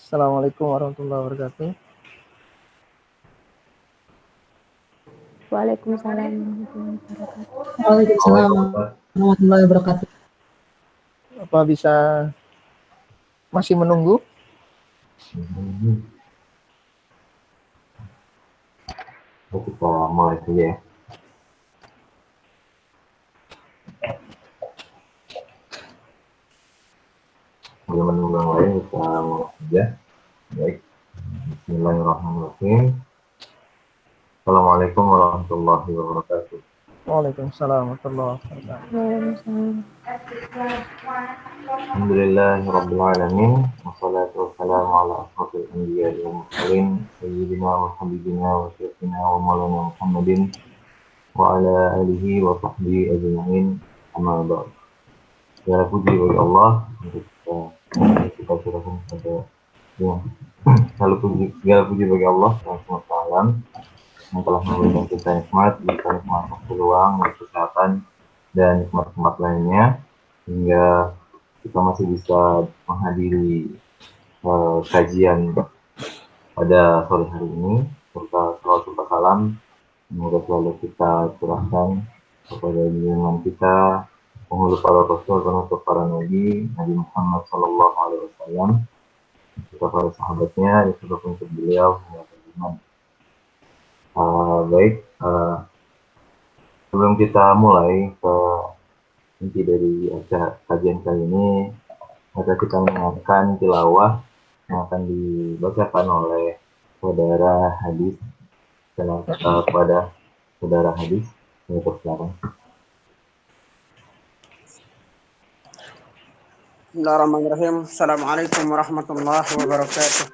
Assalamualaikum warahmatullahi wabarakatuh. Waalaikumsalam warahmatullahi wabarakatuh. Waalaikumsalam warahmatullahi wabarakatuh. Apa bisa masih menunggu? Kita mulai saja ya. Bila menunggu yang lain kita mulai saja. Baik. Bismillahirrahmanirrahim. Assalamualaikum warahmatullahi wabarakatuh. Waalaikumsalam warahmatullahi wabarakatuh. Waalaikumsalam. Alhamdulillahirabbil alamin. Wassalatu wassalamu ala asyrofil anbiya'i wal mursalin sayyidina wa habibina wa syafiina wa maulana Muhammadin wa ala alihi wa sahbihi ajma'in. Amma ba'd. Ya puji bagi Allah untuk kita serahkan pada yang segala puji bagi Allah SWT yang telah memberikan kita nikmat, nikmat peluang, kesehatan dan nikmat-nikmat lainnya hingga kita masih bisa menghadiri kajian pada sore hari ini serta salawat salam semoga selalu kita curahkan kepada junjungan kita penghulu para rasul, penutup para nabi, Nabi Muhammad Sallallahu Alaihi Wasallam, serta para sahabatnya, serta untuk beliau hingga beriman. Baik, sebelum kita mulai ke inti dari acara kajian kali ini, maka kita mendengarkan tilawah yang akan dibacakan oleh saudara hadis kepada saudara hadis untuk sekarang. Bismillahirrahmanirrahim. Assalamualaikum warahmatullahi wabarakatuh.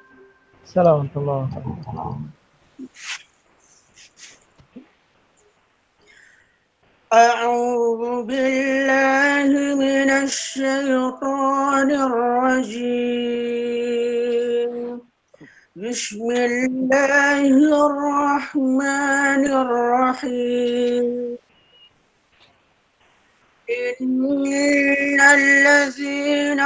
Assalamualaikum warahmatullahi wabarakatuh. أعوذ بالله من الشيطان الرجيم. بسم الله الرحمن الرحيم. إن الذين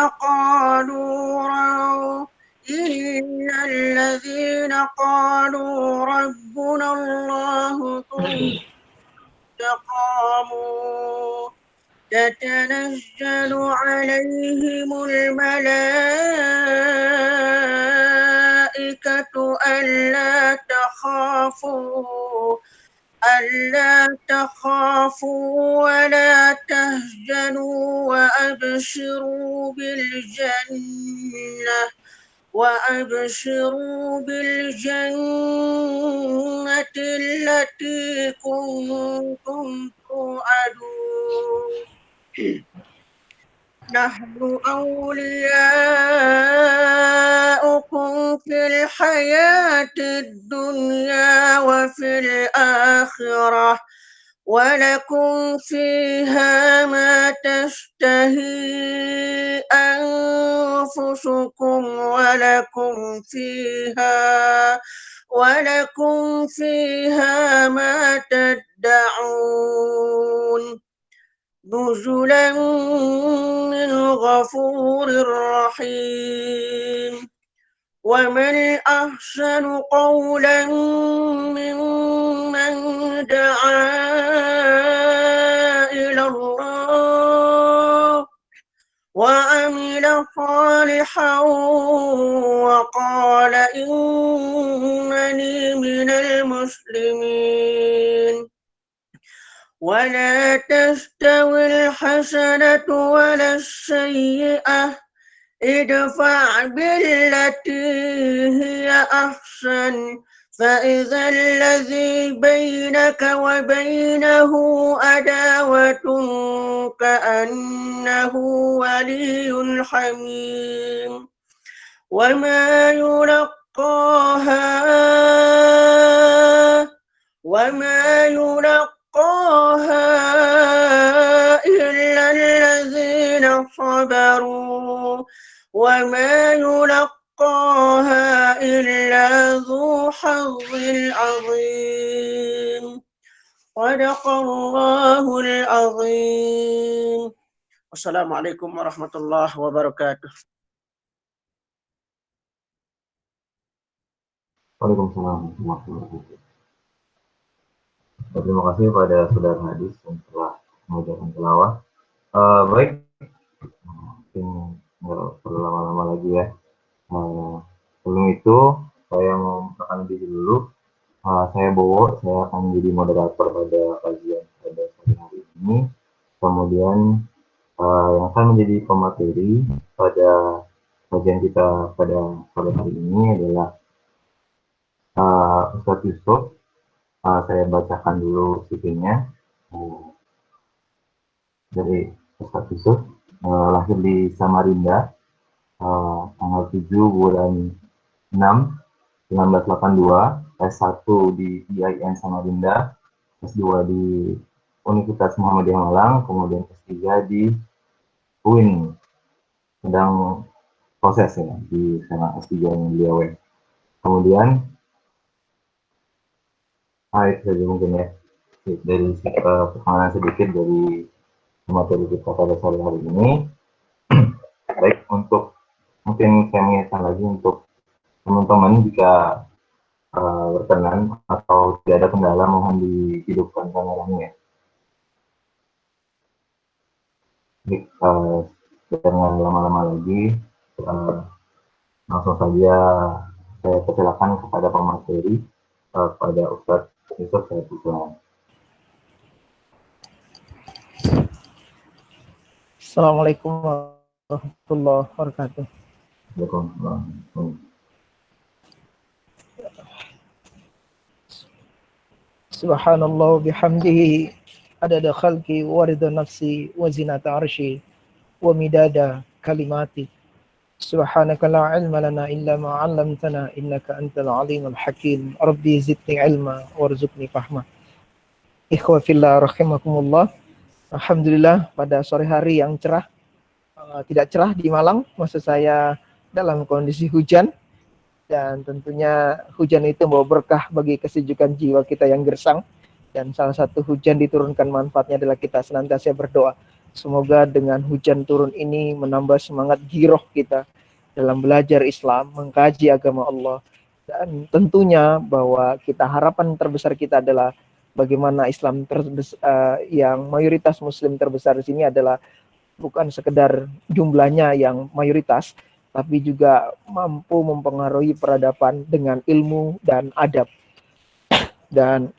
قالوا ربنا الله ثم استقاموا تتنزل عليهم الملائكة ألا تخافوا ولا تهزنوا وأبشروا بالجنة التي كنتم توعدون. نحن أولياؤكم في الحياة الدنيا وفي الآخرة ولكم فيها ما تشتهي أنفسكم ولكم فيها ما تدعون نزلا من غفور رحيم. ومن أحسن قولا ممن دعا إلى الله وعمل صالحا وقال إنني من المسلمين. ولا تستوي الحسنة ولا السيئة ادفع بالتي هي أحسن فإذا الذي بينك وبينه عداوة كأنه ولي حميم. وما يلقاها إلا الذين صبروا وما يلقاها إلا ذو حظ عظيم. صدق الله العظيم. Wassalamualaikum warahmatullahi wabarakatuh. Waalaikumsalam warahmatullahi wabarakatuh. Terima kasih kepada saudara Hadis yang telah mengajarkan tilawah. Baik, mungkin nggak perlu lama-lama lagi ya. Sebelum itu, saya mau memperkenalkan diri dulu. Saya Bowo, saya akan menjadi moderator pada kajian pada sore hari ini. Kemudian yang akan menjadi pemateri pada kajian kita pada sore hari ini adalah Ustadz Yusuf. Saya bacakan dulu CV-nya. Dari Ustadz Yusuf, lahir di Samarinda, tanggal 7 bulan 6 1982, S1 di IAIN Samarinda, S2 di Universitas Muhammadiyah Malang, kemudian S3 di UIN, sedang proses ya di sana S3 yang beliau. Kemudian itu saja mungkin ya dari perkenalan sedikit dari materi kita pada sore hari ini. Baik, untuk mungkin saya mengingatkan lagi untuk teman-teman jika berkenan atau tidak ada kendala mohon dihidupkan kameranya. Baik, jangan lama-lama lagi, langsung saja saya persilakan kepada pemateri, pada Ustadz Yusuf. Saya persilakan. Assalamualaikum warahmatullahi wabarakatuh. Waalaikumsalam. Subhanallah bihamdihi adada khalqi wa ridha nafsi wa zinata arshi wa midada kalimati. Subhanaka la ilma lana illa ma 'allamtana innaka antal alimul hakim. Rabbi zidni ilma warzuqni fahma. Ikhwa fillah rahimakumullah. Alhamdulillah pada sore hari yang cerah, tidak cerah di Malang, maksud saya dalam kondisi hujan, dan tentunya hujan itu membawa berkah bagi kesejukan jiwa kita yang gersang, dan salah satu hujan diturunkan manfaatnya adalah kita senantiasa berdoa. Semoga dengan hujan turun ini menambah semangat giroh kita dalam belajar Islam, mengkaji agama Allah, dan tentunya bahwa kita harapan terbesar kita adalah bagaimana Islam yang mayoritas Muslim terbesar di sini adalah bukan sekedar jumlahnya yang mayoritas, tapi juga mampu mempengaruhi peradaban dengan ilmu dan adab. Dan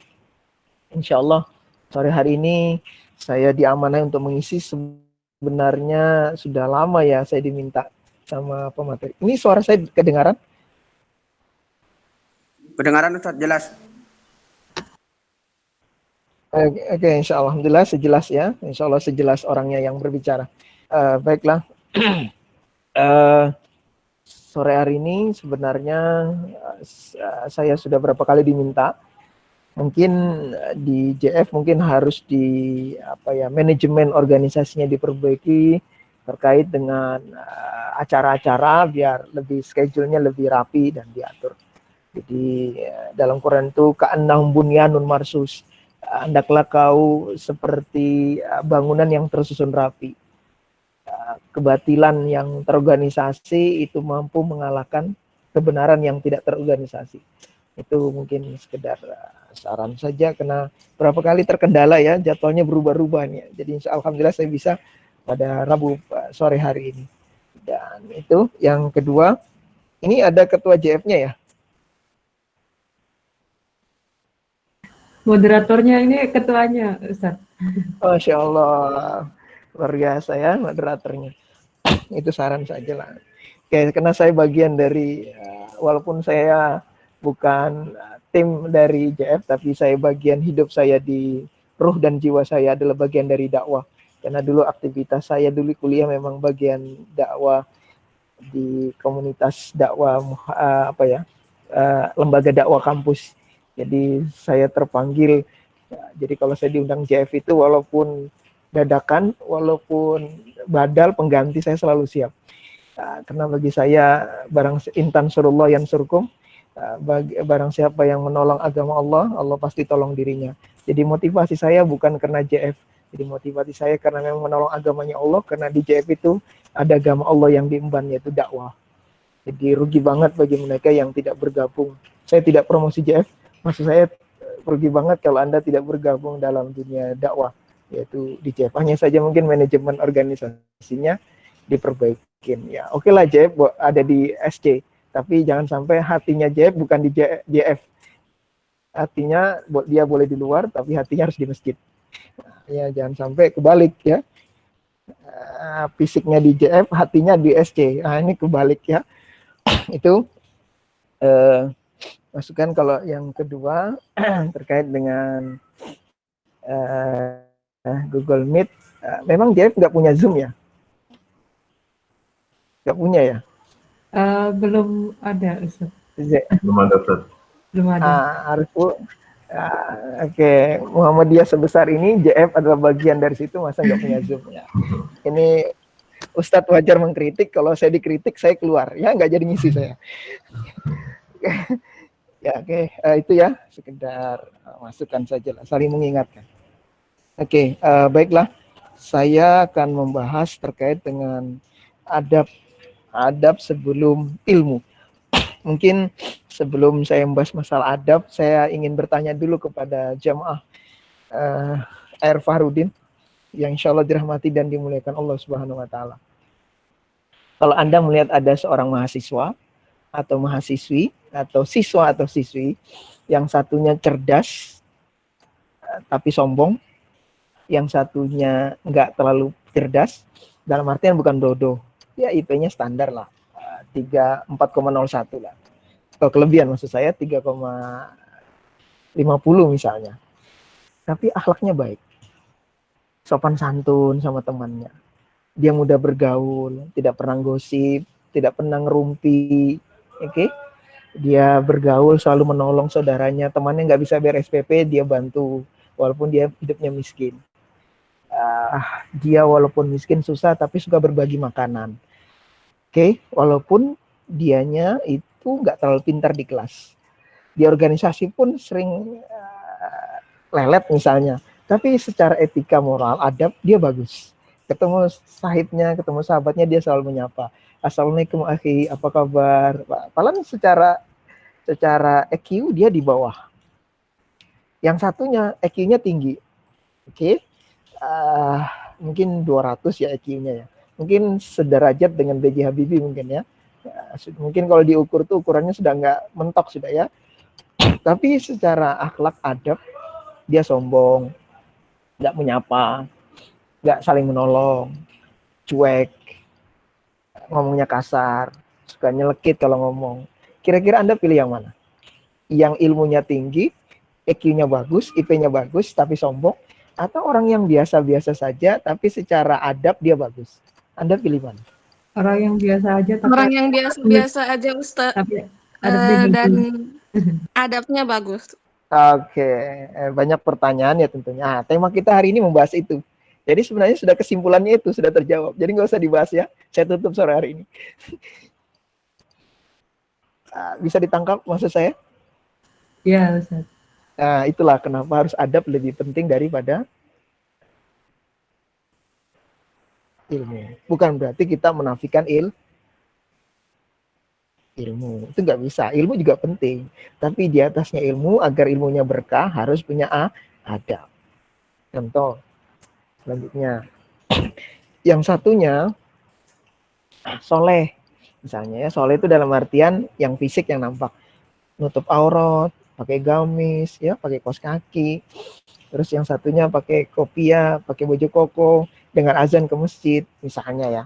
insya Allah sore hari ini saya diamanai untuk mengisi, sebenarnya sudah lama ya saya diminta sama pemateri. Ini suara saya kedengaran? Kedengaran Ustaz, jelas. Oke, insya Allah, alhamdulillah sejelas ya, insya Allah sejelas orangnya yang berbicara. Baiklah, sore hari ini sebenarnya saya sudah berapa kali diminta, mungkin di JF mungkin harus manajemen organisasinya diperbaiki terkait dengan acara-acara biar lebih schedule-nya lebih rapi dan diatur. Jadi dalam Quran itu ka'annahum bunyanun marsus, hendaklah kau seperti bangunan yang tersusun rapi. Kebatilan yang terorganisasi itu mampu mengalahkan kebenaran yang tidak terorganisasi. Itu mungkin sekedar saran saja, karena berapa kali terkendala ya, jadwalnya berubah-ubah nih. Jadi alhamdulillah saya bisa pada Rabu sore hari ini. Dan itu yang kedua, ini ada ketua JF-nya ya. Moderatornya ini ketuanya, Ustaz. Masya Allah, luar biasa ya moderatornya. Itu saran saja lah. Oke, karena saya bagian dari, walaupun saya bukan tim dari JF, tapi saya bagian hidup saya di ruh dan jiwa saya adalah bagian dari dakwah. Karena dulu aktivitas saya dulu kuliah memang bagian dakwah di komunitas dakwah lembaga dakwah kampus. Jadi saya terpanggil. Jadi kalau saya diundang JF itu walaupun dadakan, walaupun badal pengganti saya selalu siap. Karena bagi saya barang intan surullah yang surkum, barang siapa yang menolong agama Allah, Allah pasti tolong dirinya. Jadi motivasi saya bukan karena JF. Jadi motivasi saya karena memang menolong agamanya Allah, karena di JF itu ada agama Allah yang diemban, yaitu dakwah. Jadi rugi banget bagi mereka yang tidak bergabung. Saya tidak promosi JF, maksud saya rugi banget kalau Anda tidak bergabung dalam dunia dakwah, yaitu di JF. Hanya saja mungkin manajemen organisasinya diperbaikin. Ya, oke lah JF ada di SC, tapi jangan sampai hatinya JF bukan di JF. Hatinya dia boleh di luar, tapi hatinya harus di masjid. Ya, jangan sampai kebalik ya. Fisiknya di JF, hatinya di SC. Nah, ini kebalik ya. Itu masukan. Kalau yang kedua terkait dengan Google Meet, memang JF nggak punya Zoom ya? Nggak punya ya? Belum ada, Ustaz. Belum ada, Ustaz. Belum ada. Harus Oke, Muhammadiyah sebesar ini, JF adalah bagian dari situ, masa nggak punya Zoom ya? Ini Ustadz wajar mengkritik, kalau saya dikritik saya keluar, ya nggak jadi ngisi saya. Ya oke, itu ya sekedar masukan saja lah, saling mengingatkan. Oke, baiklah, saya akan membahas terkait dengan adab sebelum ilmu. Mungkin sebelum saya membahas masalah adab, saya ingin bertanya dulu kepada jamaah Air Fahrudin yang insya Allah dirahmati dan dimuliakan Allah Subhanahu wa Ta'ala. Kalau Anda melihat ada seorang mahasiswa atau mahasiswi atau siswa atau siswi yang satunya cerdas tapi sombong, yang satunya nggak terlalu cerdas, dalam artian bukan bodoh, ya IP-nya standar lah, 4,01 lah. Kalau kelebihan maksud saya 3,50 misalnya. Tapi akhlaknya baik. Sopan santun sama temannya. Dia mudah bergaul, tidak pernah gosip, tidak pernah ngerumpi. Oke? Dia bergaul selalu menolong saudaranya, temannya nggak bisa bayar SPP, dia bantu walaupun dia hidupnya miskin. Dia walaupun miskin susah tapi suka berbagi makanan. Oke, walaupun dianya itu nggak terlalu pintar di kelas, di organisasi pun sering lelet misalnya, tapi secara etika moral adab dia bagus. Ketemu sahibnya, ketemu sahabatnya dia selalu menyapa, assalamualaikum akhi, apa kabar. Padahal secara EQ dia di bawah, yang satunya EQ-nya tinggi. Oke, mungkin 200 ya EQ-nya ya, mungkin sederajat dengan B.J. Habibie mungkin ya. Mungkin kalau diukur tuh ukurannya sudah nggak mentok sudah ya. Tapi secara akhlak adab dia sombong, nggak menyapa, nggak saling menolong, cuek, ngomongnya kasar, suka nyelekit kalau ngomong. Kira-kira Anda pilih yang mana? Yang ilmunya tinggi, EQ-nya bagus, IP-nya bagus tapi sombong, atau orang yang biasa-biasa saja tapi secara adab dia bagus? Anda pilih mana? Orang yang biasa aja, tapi Orang yang biasa-biasa aja, Ustaz. tapi adabnya Dan bagus. adabnya bagus. Oke, banyak pertanyaan ya tentunya. Tema kita hari ini membahas itu. Jadi sebenarnya sudah kesimpulannya itu sudah terjawab. Jadi nggak usah dibahas ya. Saya tutup sore hari ini. Bisa ditangkap maksud saya? Iya, Ustaz. Nah, itulah kenapa harus adab lebih penting daripada ilmu. Bukan berarti kita menafikan ilmu. Itu nggak bisa. Ilmu juga penting. Tapi di atasnya ilmu, agar ilmunya berkah, harus punya adab. Contoh selanjutnya. Yang satunya soleh. Misalnya ya, soleh itu dalam artian yang fisik yang nampak. Nutup aurat, pakai gamis, ya, pakai kaos kaki. Terus yang satunya pakai kopiah, pakai baju koko, dengan azan ke masjid, misalnya ya.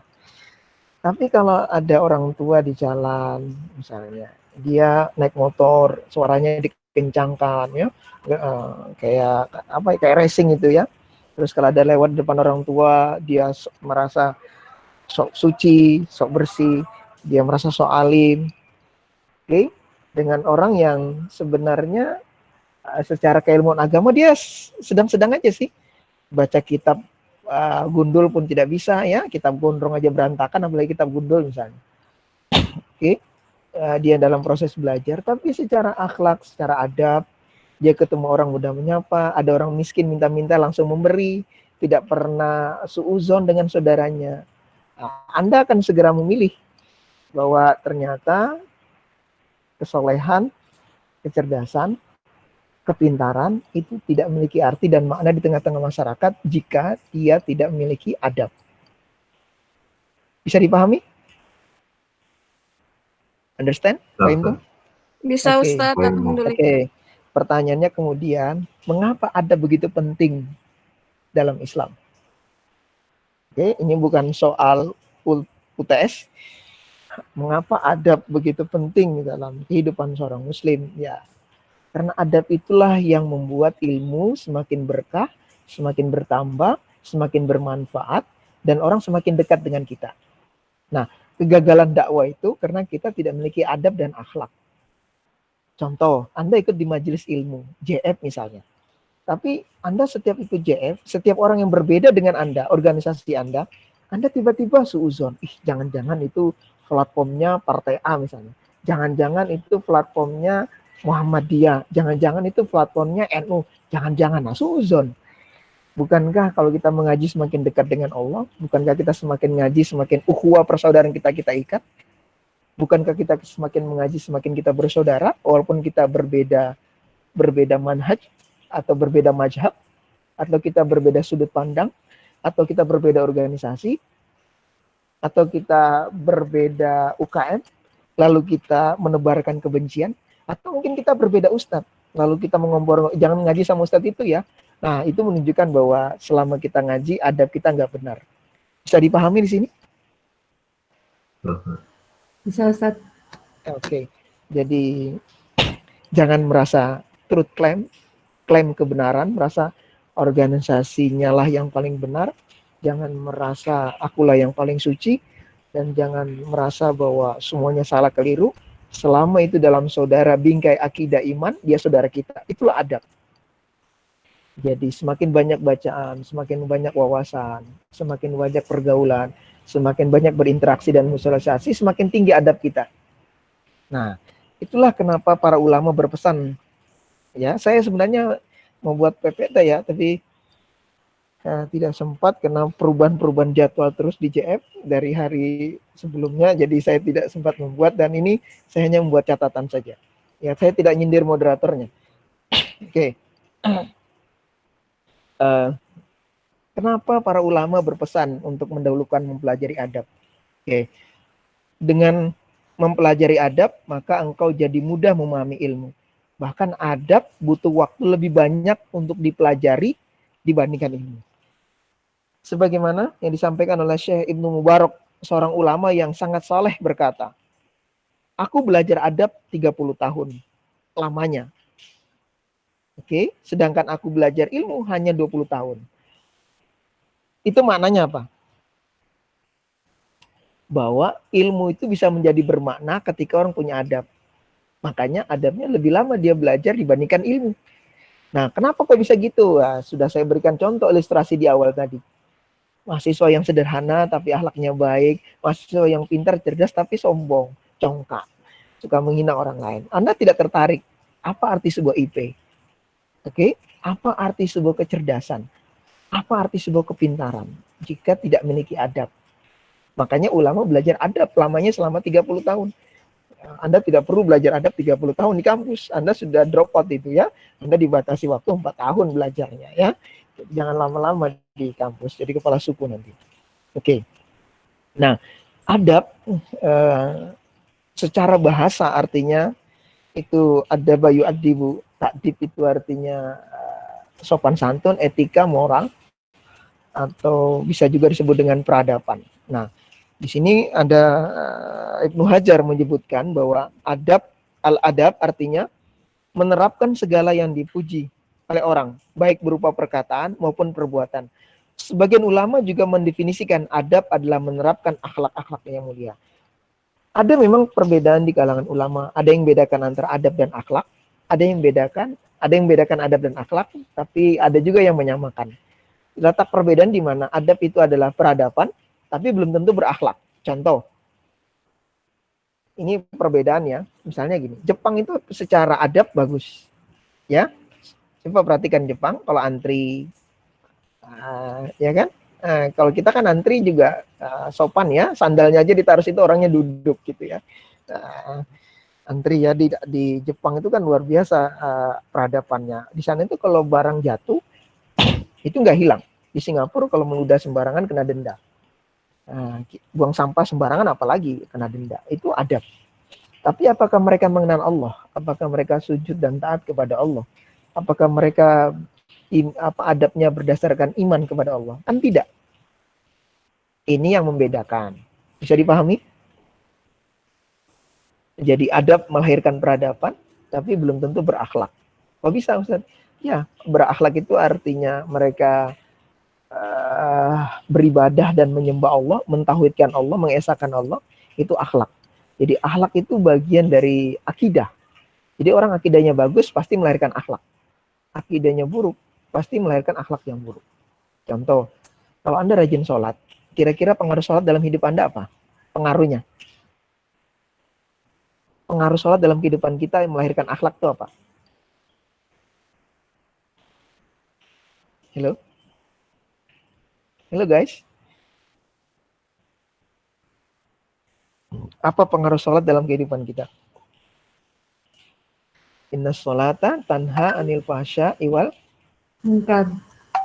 Tapi kalau ada orang tua di jalan, misalnya, dia naik motor, suaranya dikencangkan, ya, kayak racing itu ya. Terus kalau ada lewat depan orang tua, dia merasa sok suci, sok bersih, dia merasa sok alim. Oke? Dengan orang yang sebenarnya secara keilmuan agama dia sedang-sedang aja sih. Baca kitab gundul pun tidak bisa ya, kitab gondrong aja berantakan, apalagi kitab gundul misalnya. Oke, dia dalam proses belajar, tapi secara akhlak, secara adab, dia ketemu orang mudah menyapa, ada orang miskin minta-minta langsung memberi, tidak pernah suuzon dengan saudaranya. Anda akan segera memilih bahwa ternyata kesolehan kecerdasan, kepintaran itu tidak memiliki arti dan makna di tengah-tengah masyarakat jika dia tidak memiliki adab. Bisa dipahami? Understand? Paham tuh? Bisa Oke. Ustadz, Baik, Bu. alhamdulillah. Oke. Pertanyaannya kemudian, mengapa adab begitu penting dalam Islam? Oke, ini bukan soal UTS. Mengapa adab begitu penting dalam kehidupan seorang muslim? Ya, karena adab itulah yang membuat ilmu semakin berkah, semakin bertambah, semakin bermanfaat, dan orang semakin dekat dengan kita. Nah, kegagalan dakwah itu karena kita tidak memiliki adab dan akhlak. Contoh, Anda ikut di majelis ilmu, JF misalnya. Tapi Anda setiap ikut JF, setiap orang yang berbeda dengan Anda, organisasi Anda tiba-tiba suuzon. Jangan-jangan itu platformnya Partai A misalnya. Jangan-jangan itu platformnya Muhammadiyah. Jangan-jangan itu platformnya NU. Jangan-jangan suuzon. Bukankah kalau kita mengaji semakin dekat dengan Allah? Bukankah kita semakin ngaji semakin ukhuwah persaudaraan kita ikat? Bukankah kita semakin mengaji semakin kita bersaudara walaupun kita berbeda manhaj atau berbeda mazhab atau kita berbeda sudut pandang atau kita berbeda organisasi atau kita berbeda UKM lalu kita menebarkan kebencian atau mungkin kita berbeda ustadz lalu kita mengompor jangan ngaji sama ustadz itu ya. Nah, itu menunjukkan bahwa selama kita ngaji adab kita nggak benar. Bisa dipahami di sini? Bisa Ustadz. Oke. Jadi jangan merasa truth klaim kebenaran, merasa organisasinya lah yang paling benar, jangan merasa akulah yang paling suci, dan jangan merasa bahwa semuanya salah keliru. Selama itu dalam saudara bingkai akidah iman, dia saudara kita. Itulah adab. Jadi semakin banyak bacaan, semakin banyak wawasan, semakin banyak pergaulan, semakin banyak berinteraksi dan sosialisasi, semakin tinggi adab kita. Nah, itulah kenapa para ulama berpesan. Ya, saya sebenarnya membuat PPT ya, tapi tidak sempat karena perubahan jadwal terus di JF dari hari sebelumnya, jadi saya tidak sempat membuat dan ini saya hanya membuat catatan saja. Ya, saya tidak nyindir moderatornya. Oke. Kenapa para ulama berpesan untuk mendahulukan mempelajari adab? Oke. Dengan mempelajari adab, maka engkau jadi mudah memahami ilmu. Bahkan adab butuh waktu lebih banyak untuk dipelajari dibandingkan ilmu. Sebagaimana yang disampaikan oleh Syekh Ibnu Mubarak, seorang ulama yang sangat saleh berkata, aku belajar adab 30 tahun lamanya. Oke, sedangkan aku belajar ilmu hanya 20 tahun. Itu maknanya apa? Bahwa ilmu itu bisa menjadi bermakna ketika orang punya adab. Makanya adabnya lebih lama dia belajar dibandingkan ilmu. Nah, kenapa kok bisa gitu? Nah, sudah saya berikan contoh ilustrasi di awal tadi. Mahasiswa yang sederhana tapi akhlaknya baik, mahasiswa yang pintar, cerdas tapi sombong, congkak, suka menghina orang lain. Anda tidak tertarik. Apa arti sebuah IP? Oke, apa arti sebuah kecerdasan? Apa arti sebuah kepintaran jika tidak memiliki adab? Makanya ulama belajar adab lamanya selama 30 tahun. Anda tidak perlu belajar adab 30 tahun di kampus. Anda sudah drop out itu ya. Anda dibatasi waktu 4 tahun belajarnya ya. Jangan lama-lama di kampus, jadi kepala suku nanti. Oke. Nah, adab secara bahasa artinya itu adabayu adibu. Takdib itu artinya sopan santun, etika, moral, atau bisa juga disebut dengan peradaban. Nah, di sini ada Ibnu Hajar menyebutkan bahwa al-adab artinya menerapkan segala yang dipuji oleh orang, baik berupa perkataan maupun perbuatan. Sebagian ulama juga mendefinisikan adab adalah menerapkan akhlak-akhlak yang mulia. Ada memang perbedaan di kalangan ulama, ada yang bedakan antara adab dan akhlak, ada yang bedakan adab dan akhlak, tapi ada juga yang menyamakan. Letak perbedaan di mana adab itu adalah peradaban, tapi belum tentu berakhlak. Contoh, ini perbedaannya, misalnya gini, Jepang itu secara adab bagus, ya. Coba perhatikan Jepang, kalau antri, ya kan? Kalau kita kan antri juga sopan ya, sandalnya aja ditaruh situ orangnya duduk gitu ya. Antri ya di Jepang itu kan luar biasa peradabannya. Di sana itu kalau barang jatuh itu nggak hilang. Di Singapura kalau meludah sembarangan kena denda. Buang sampah sembarangan apalagi kena denda. Itu adab. Tapi apakah mereka mengenal Allah? Apakah mereka sujud dan taat kepada Allah? Apakah mereka adabnya berdasarkan iman kepada Allah? Kan tidak. Ini yang membedakan. Bisa dipahami? Jadi adab melahirkan peradaban, tapi belum tentu berakhlak. Kok bisa, Ustaz? Ya, berakhlak itu artinya mereka beribadah dan menyembah Allah, mentauhidkan Allah, mengesahkan Allah, itu akhlak. Jadi akhlak itu bagian dari akidah. Jadi orang akidahnya bagus pasti melahirkan akhlak. Akidahnya buruk pasti melahirkan akhlak yang buruk. Contoh, kalau Anda rajin sholat, kira-kira pengaruh sholat dalam hidup Anda apa? Pengaruhnya. Pengaruh sholat dalam kehidupan kita yang melahirkan akhlak itu apa? Halo? Halo guys? Apa pengaruh sholat dalam kehidupan kita? Inna sholata tanha anil fahsya iwal Munkar.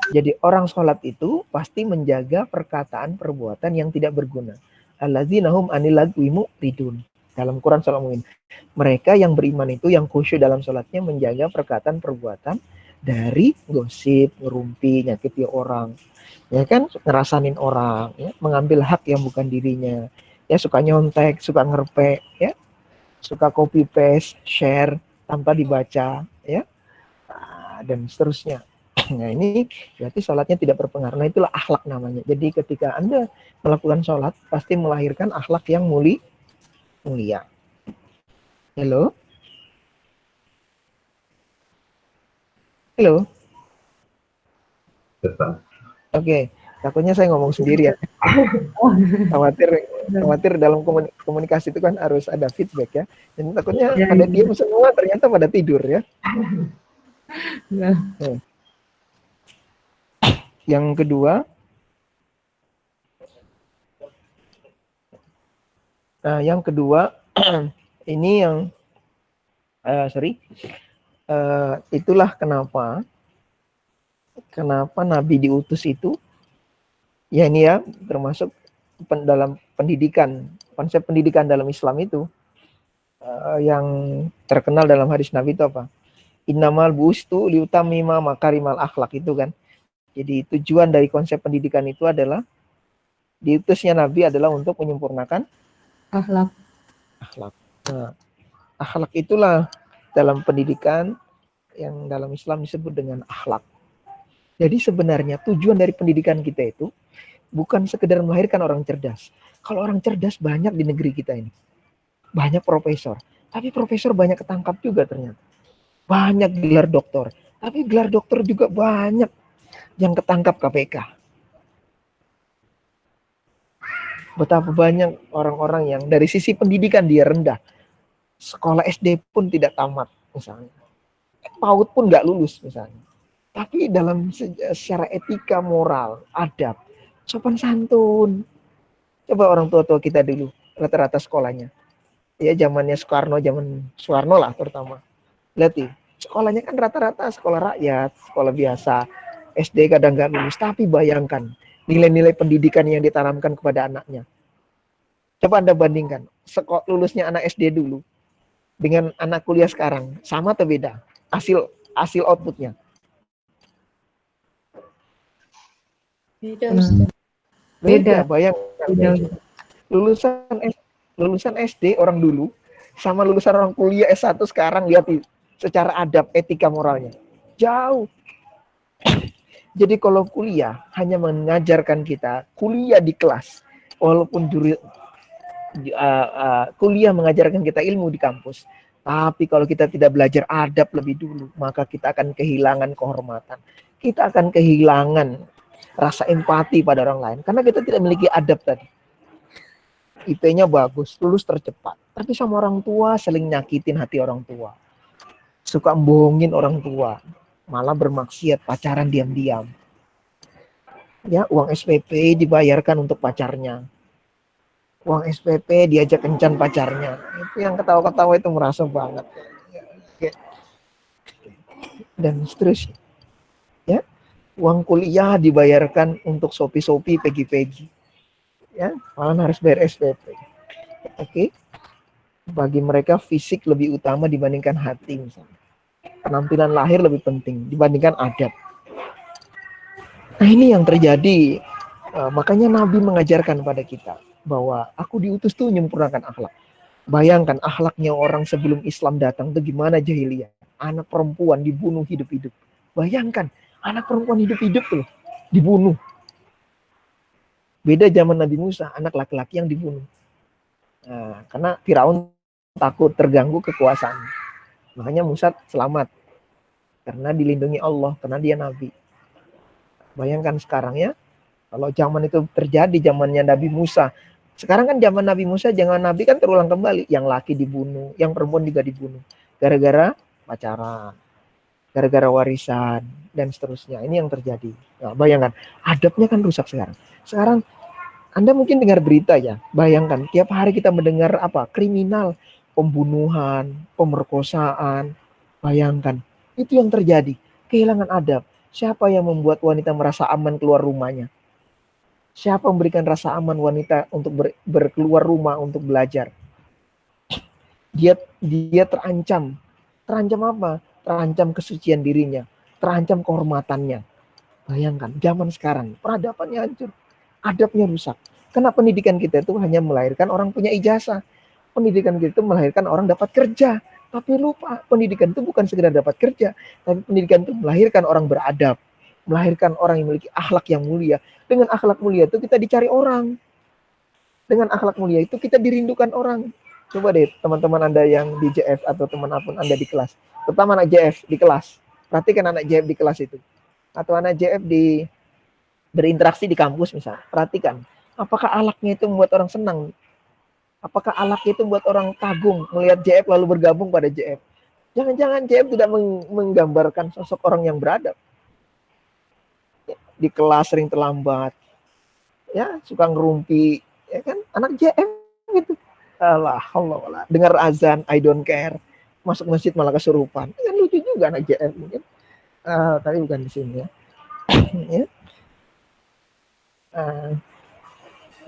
Jadi orang sholat itu pasti menjaga perkataan perbuatan yang tidak berguna. Alladzina hum anil lagwi mu'ridun. Dalam Quran surah Al-Mu'min. Mereka yang beriman itu yang khusyuk dalam sholatnya menjaga perkataan perbuatan dari gosip, ngerumpi, nyakiti orang. Ya kan, ngerasanin orang, ya, mengambil hak yang bukan dirinya. Ya suka nyontek, suka ngerpe, ya. Suka copy paste, share tanpa dibaca, ya. Dan seterusnya. Nah ini berarti sholatnya tidak berpengaruh. Nah itulah akhlak namanya. Jadi ketika Anda melakukan sholat, pasti melahirkan akhlak yang mulia. Halo? Halo? Oke, takutnya saya ngomong sendiri ya. Khawatir dalam komunikasi itu kan harus ada feedback ya. Dan takutnya pada diam semua ternyata pada tidur ya. Yang kedua, ini yang itulah kenapa Nabi diutus itu, ya ini ya termasuk dalam pendidikan, konsep pendidikan dalam Islam itu yang terkenal dalam hadis Nabi itu apa? Innamal bu'ustu liutamima makarimal akhlak itu kan. Jadi tujuan dari konsep pendidikan itu adalah diutusnya Nabi adalah untuk menyempurnakan Akhlak. Nah, akhlak itulah dalam pendidikan yang dalam Islam disebut dengan akhlak. Jadi sebenarnya tujuan dari pendidikan kita itu bukan sekedar melahirkan orang cerdas. Kalau orang cerdas banyak di negeri kita ini. Banyak profesor. Tapi profesor banyak ketangkap juga ternyata. Banyak gelar doktor. Tapi gelar doktor juga banyak yang ketangkap KPK. Betapa banyak orang-orang yang dari sisi pendidikan dia rendah. Sekolah SD pun tidak tamat misalnya. PAUD pun nggak lulus misalnya. Tapi dalam secara etika, moral, adab, sopan santun. Coba orang tua-tua kita dulu, rata-rata sekolahnya. Ya zamannya Soekarno lah terutama. Lihat nih, sekolahnya kan rata-rata sekolah rakyat, sekolah biasa. SD kadang nggak lulus, tapi bayangkan nilai-nilai pendidikan yang ditanamkan kepada anaknya. Coba Anda bandingkan, lulusnya anak SD dulu dengan anak kuliah sekarang, sama atau beda? Hasil outputnya. Beda, bayangkan. Lulusan SD orang dulu sama lulusan orang kuliah S1 sekarang, lihat secara adab, etika, moralnya. Jauh. Jadi kalau kuliah hanya mengajarkan kita kuliah di kelas, walaupun kuliah mengajarkan kita ilmu di kampus, tapi kalau kita tidak belajar adab lebih dulu, maka kita akan kehilangan kehormatan. Kita akan kehilangan rasa empati pada orang lain karena kita tidak memiliki adab tadi. IP-nya bagus, lulus tercepat, tapi sama orang tua saling nyakitin hati orang tua. Suka bohongin orang tua. Malah bermaksiat, pacaran diam-diam. Ya, uang SPP dibayarkan untuk pacarnya. uang SPP diajak kencan pacarnya. Itu yang ketawa-ketawa itu merasa banget. Dan seterusnya. Ya, uang kuliah dibayarkan untuk Shopee, Peggy. Ya, malah harus bayar SPP. Oke. Bagi mereka fisik lebih utama dibandingkan hati misalnya. Penampilan lahir lebih penting dibandingkan adab. Nah, ini yang terjadi. Makanya Nabi mengajarkan pada kita bahwa aku diutus tuh menyempurnakan akhlak. Bayangkan akhlaknya orang sebelum Islam datang tuh gimana jahiliyah. Anak perempuan dibunuh hidup-hidup. Bayangkan anak perempuan hidup-hidup tuh dibunuh. Beda zaman Nabi Musa, anak laki-laki yang dibunuh. Nah, karena Firaun takut terganggu kekuasaan. Makanya Musa selamat. Karena dilindungi Allah, karena dia Nabi. Bayangkan sekarang ya, kalau zaman itu terjadi zamannya Nabi Musa. Sekarang kan zaman Nabi Musa, zaman Nabi kan terulang kembali. Yang laki dibunuh, yang perempuan juga dibunuh. Gara-gara pacaran, gara-gara warisan, dan seterusnya. Ini yang terjadi. Nah, bayangkan, adabnya kan rusak sekarang. Sekarang, Anda mungkin dengar berita ya. Bayangkan, tiap hari kita mendengar apa? Kriminal, pembunuhan, pemerkosaan. Bayangkan, itu yang terjadi. Kehilangan adab. Siapa yang membuat wanita merasa aman keluar rumahnya? Siapa memberikan rasa aman wanita untuk berkeluar rumah untuk belajar? Dia terancam. Terancam apa? Terancam kesucian dirinya. Terancam kehormatannya. Bayangkan, zaman sekarang peradabannya hancur. Adabnya rusak. Karena pendidikan kita itu hanya melahirkan orang punya ijazah. Pendidikan kita itu melahirkan orang dapat kerja. Tapi lupa, pendidikan itu bukan sekedar dapat kerja. Tapi pendidikan itu melahirkan orang beradab. Melahirkan orang yang memiliki akhlak yang mulia. Dengan akhlak mulia itu kita dicari orang. Dengan akhlak mulia itu kita dirindukan orang. Coba deh teman-teman Anda yang di JF atau temanapun Anda di kelas. Terutama anak JF di kelas. Perhatikan anak JF di kelas itu. Atau anak JF berinteraksi di kampus misalnya. Perhatikan. Apakah akhlaknya itu membuat orang senang? Apakah akhlaknya itu membuat orang kagum melihat JF lalu bergabung pada JF? Jangan-jangan JF tidak menggambarkan sosok orang yang beradab. Di kelas sering terlambat, ya suka ngerumpi, ya kan anak JF gitu. Allah, dengar azan, I don't care, masuk masjid malah kesurupan. Kan lucu juga anak JF mungkin. Tapi bukan di sini ya. Ya.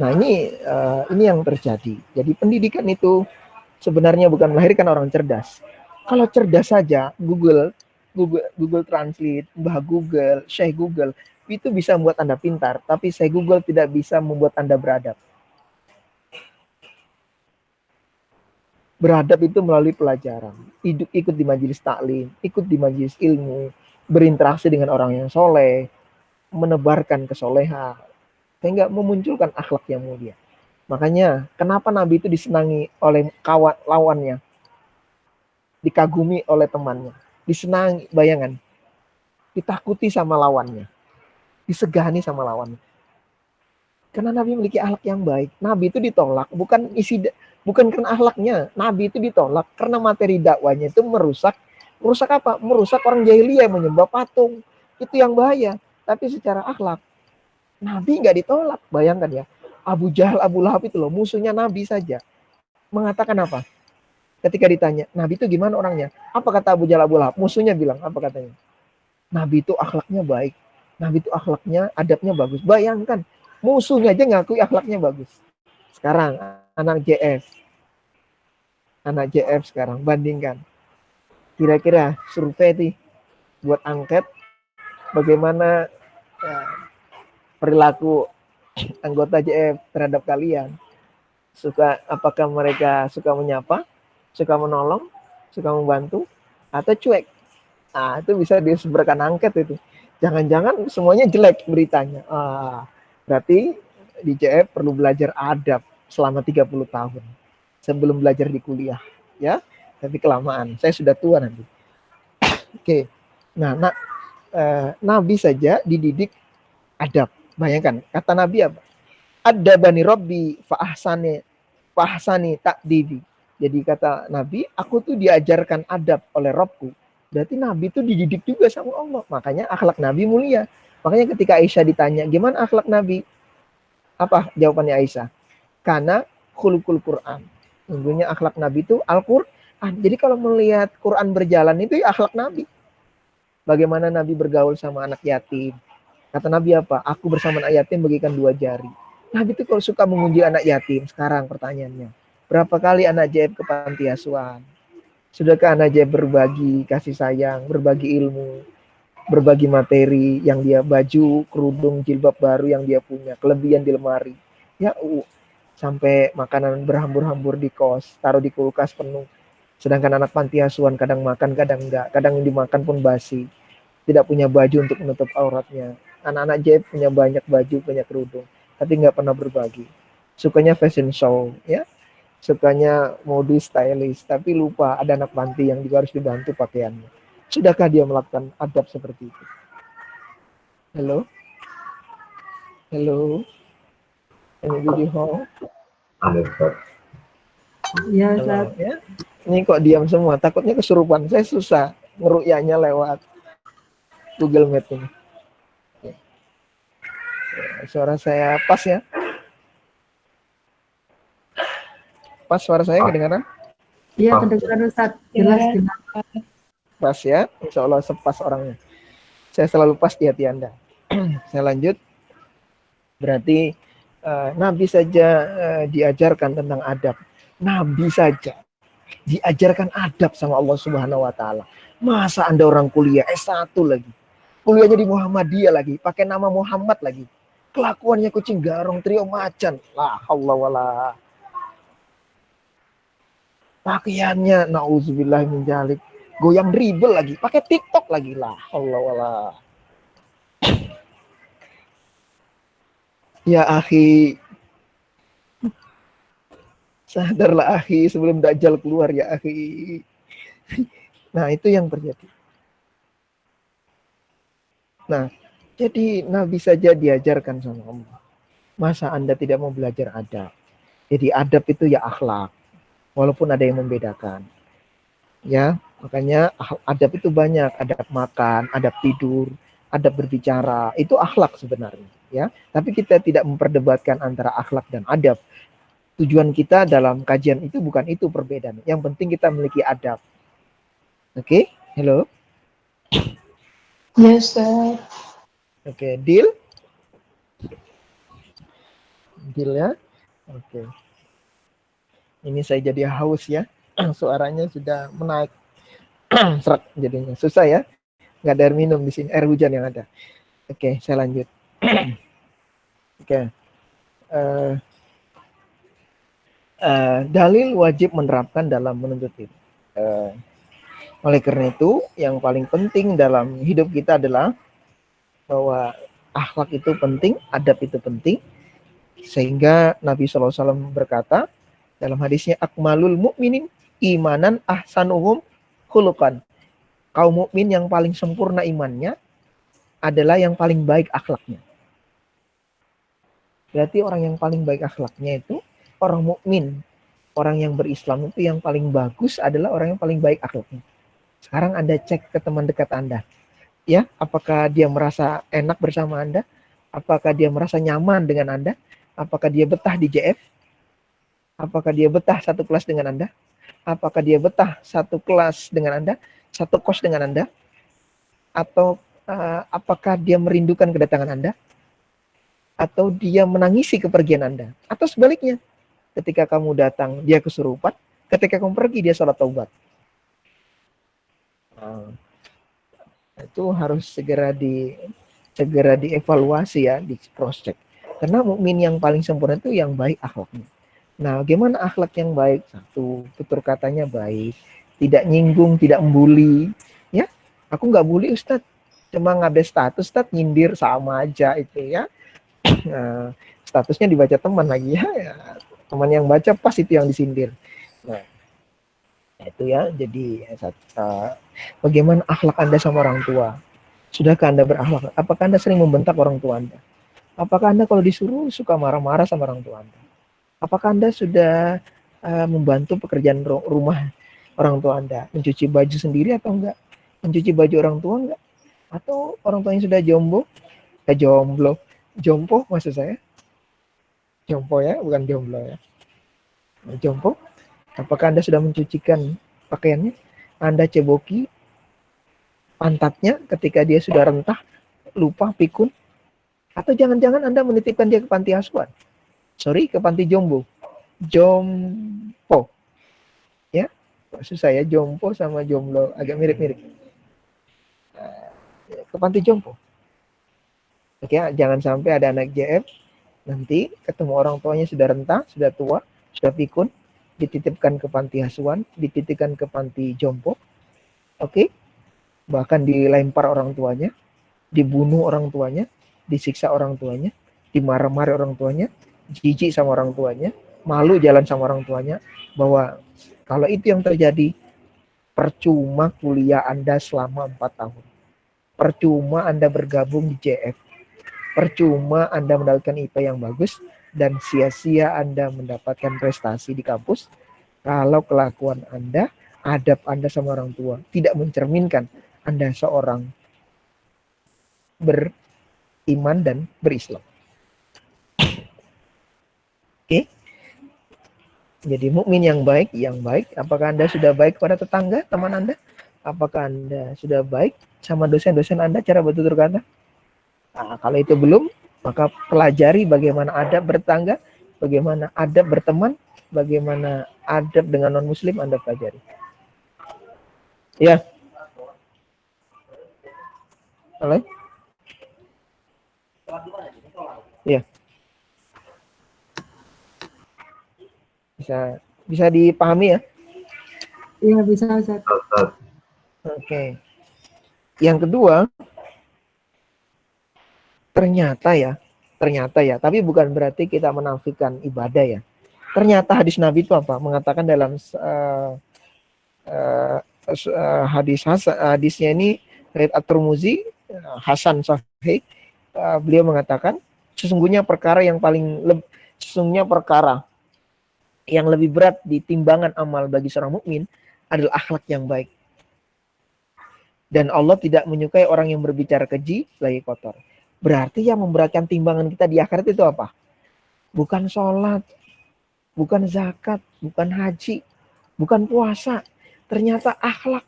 Nah ini yang terjadi. Jadi pendidikan itu sebenarnya bukan melahirkan orang cerdas. Kalau cerdas saja, Google Translate, Mbah Google, Syekh Google, itu bisa membuat Anda pintar, tapi Syekh Google tidak bisa membuat Anda beradab. Beradab itu melalui pelajaran, ikut di majelis taklim, ikut di majelis ilmu, berinteraksi dengan orang yang soleh, menebarkan kesolehan, sehingga memunculkan akhlak yang mulia. Makanya, kenapa Nabi itu disenangi oleh kawan lawannya, dikagumi oleh temannya, disenangi, bayangan, ditakuti sama lawannya, disegani sama lawannya. Karena Nabi memiliki akhlak yang baik. Nabi itu ditolak bukan karena akhlaknya. Nabi itu ditolak karena materi dakwanya itu merusak apa? Merusak orang jahiliyah yang menyembah patung. Itu yang bahaya. Tapi secara akhlak Nabi nggak ditolak. Bayangkan ya, Abu Jahal, Abu Lahab itu loh, musuhnya Nabi saja. Mengatakan apa? Ketika ditanya, Nabi itu gimana orangnya? Apa kata Abu Jahal, Abu Lahab? Musuhnya bilang, apa katanya? Nabi itu akhlaknya baik. Nabi itu akhlaknya, adabnya bagus. Bayangkan, musuhnya aja ngakui akhlaknya bagus. Sekarang, anak JF sekarang, bandingkan. Kira-kira survei nih, buat angket, bagaimana perilaku anggota JF terhadap kalian. Apakah mereka suka menyapa, suka menolong, suka membantu, atau cuek? Nah, itu bisa disebarkan angket itu. Jangan-jangan semuanya jelek beritanya. Berarti di JF perlu belajar adab selama 30 tahun sebelum belajar di kuliah, ya. Tapi kelamaan. Saya sudah tua nanti. Oke. Nah, Nabi saja dididik adab. Bayangkan, kata Nabi apa? Adabani Rabbi fa'ahsani ta'dibi. Jadi kata Nabi, aku tuh diajarkan adab oleh Robku. Berarti Nabi itu dididik juga sama Allah. Makanya akhlak Nabi mulia. Makanya ketika Aisyah ditanya, gimana akhlak Nabi? Apa jawabannya Aisyah? Karena khuluqul Quran. Sesungguhnya akhlak Nabi itu Al-Quran. Jadi kalau melihat Quran berjalan itu ya akhlak Nabi. Bagaimana Nabi bergaul sama anak yatim. Kata Nabi apa? Aku bersama anak yatim bagikan 2 jari. Nabi itu kalau suka mengunjungi anak yatim. Sekarang pertanyaannya, berapa kali anak jaib ke panti asuhan? Sudahkah anak jaib berbagi kasih sayang, berbagi ilmu, berbagi materi yang dia, baju, kerudung, jilbab baru yang dia punya, kelebihan di lemari. Ya, sampai makanan berhambur-hambur di kos, taruh di kulkas penuh. Sedangkan anak panti asuhan kadang makan, kadang enggak. Kadang yang dimakan pun basi. Tidak punya baju untuk menutup auratnya. Anak-anak jaib punya banyak baju, banyak kerudung, tapi nggak pernah berbagi. Sukanya fashion show, ya. Sukanya modis, stylish, tapi lupa ada anak panti yang juga harus dibantu pakaiannya. Sudahkah dia melakukan adab seperti itu? Halo? Halo? Anybody home? Ada Ustaz. Ya, Halo, Ustaz. ya. Ini kok diam semua, takutnya kesurupan. Saya susah ngerukyahnya lewat Google Meet ini. Suara saya pas ya? Pas suara saya kedengaran? Iya, kedengaran Ustaz. Jelas, jelas. Pas ya? Insya Allah sepas orangnya. Saya selalu pas di hati Anda. Saya lanjut. Berarti Nabi saja diajarkan tentang adab. Nabi saja diajarkan adab sama Allah Subhanahu wa taala. Masa Anda orang kuliah S1 lagi? Kuliahnya di Muhammadiyah lagi, pakai nama Muhammad lagi. Kelakuannya kucing garong trio macan. La haula wala. Pakaiannya nauzubillah min dzalik. Goyang dribble lagi, pakai TikTok lagi. La haula wala. Ya akhi, sadarlah akhi sebelum Dajjal keluar ya akhi. Nah itu yang terjadi. Nah jadi Nabi saja diajarkan sama Allah. Masa Anda tidak mau belajar adab? Jadi adab itu ya akhlak. Walaupun ada yang membedakan. Ya, makanya adab itu banyak. Adab makan, adab tidur, adab berbicara. Itu akhlak sebenarnya. Ya, tapi kita tidak memperdebatkan antara akhlak dan adab. Tujuan kita dalam kajian itu bukan itu perbedaan. Yang penting kita memiliki adab. Oke, hello. Yes, Ustaz. Oke, deal? Deal ya? Oke. Ini saya jadi haus ya. Suaranya sudah menaik. Serak jadinya. Susah ya? Nggak ada air minum di sini. Air hujan yang ada. Oke, saya lanjut. Oke. Dalil wajib menerapkan dalam menuntut ilmu. Oleh karena itu, yang paling penting dalam hidup kita adalah bahwa akhlak itu penting, adab itu penting, sehingga Nabi SAW berkata dalam hadisnya, akmalul mu'minin imanan ahsanuhum khuluqan. Kaum mukmin yang paling sempurna imannya adalah yang paling baik akhlaknya. Berarti orang yang paling baik akhlaknya itu orang mukmin, orang yang berislam itu yang paling bagus adalah orang yang paling baik akhlaknya. Sekarang Anda cek ke teman dekat Anda. Ya, apakah dia merasa enak bersama Anda? Apakah dia merasa nyaman dengan Anda? Apakah dia betah di JF? Apakah dia betah satu kelas dengan Anda? Apakah dia betah satu kelas dengan Anda? Satu kos dengan Anda? Atau apakah dia merindukan kedatangan Anda? Atau dia menangisi kepergian Anda? Atau sebaliknya, ketika kamu datang, dia kesurupan. Ketika kamu pergi, dia sholat taubat. Itu harus segera dievaluasi ya, di cross check. Karena mukmin yang paling sempurna itu yang baik akhlaknya. Nah, bagaimana akhlak yang baik? Satu, tutur katanya baik, tidak nyinggung, tidak membuli. Ya, aku nggak bully Ustadz, cuma ngupdate status Ustadz, nyindir sama aja itu ya. Nah, statusnya dibaca teman lagi ya. Teman yang baca pas itu yang disindir. Nah, itu ya. Jadi bagaimana akhlak Anda sama orang tua? Sudahkah Anda berakhlak? Apakah Anda sering membentak orang tua Anda? Apakah Anda kalau disuruh suka marah-marah sama orang tua Anda? Apakah Anda sudah membantu pekerjaan rumah orang tua Anda? Mencuci baju sendiri atau enggak? Mencuci baju orang tua enggak? Atau orang tua yang sudah jompo maksud saya? Jompo ya, bukan jomblo ya. Jompo, apakah Anda sudah mencucikan pakaiannya? Anda ceboki pantatnya ketika dia sudah rentah, lupa, pikun? Atau jangan-jangan Anda menitipkan dia ke panti asuhan? Sorry, ke panti jombo. Jompo. Ya, maksud saya jompo sama jomblo agak mirip-mirip. Ke panti jompo. Oke, jangan sampai ada anak JF nanti ketemu orang tuanya sudah rentah, sudah tua, sudah pikun, dititipkan ke panti asuhan, dititipkan ke panti jompo. Oke, bahkan dilempar orang tuanya, dibunuh orang tuanya, disiksa orang tuanya, dimarah-marah orang tuanya, jijik sama orang tuanya, malu jalan sama orang tuanya, bahwa kalau itu yang terjadi, percuma kuliah Anda selama 4 tahun. Percuma Anda bergabung di JF. Percuma Anda mendapatkan IP yang bagus, dan sia-sia Anda mendapatkan prestasi di kampus kalau kelakuan Anda, adab Anda sama orang tua tidak mencerminkan Anda seorang beriman dan berislam. Oke. Jadi mukmin yang baik, apakah Anda sudah baik kepada tetangga, teman Anda? Apakah Anda sudah baik sama dosen-dosen Anda, cara bertutur kata? Nah, kalau itu belum, maka pelajari bagaimana adab bertetangga, bagaimana adab berteman, bagaimana adab dengan non-muslim Anda pelajari. Ya. Halo? Ya. Bisa dipahami ya? Iya, bisa, Ustaz. Oke. Yang kedua, ternyata ya, tapi bukan berarti kita menafikan ibadah ya. Ternyata hadis Nabi itu apa? Mengatakan dalam hadisnya ini riwayat At-Tirmizi, Hasan Sahih, beliau mengatakan sesungguhnya perkara yang lebih berat di timbangan amal bagi seorang mukmin adalah akhlak yang baik. Dan Allah tidak menyukai orang yang berbicara keji lagi kotor. Berarti yang memberatkan timbangan kita di akhirat itu apa? Bukan sholat, bukan zakat, bukan haji, bukan puasa. Ternyata akhlak.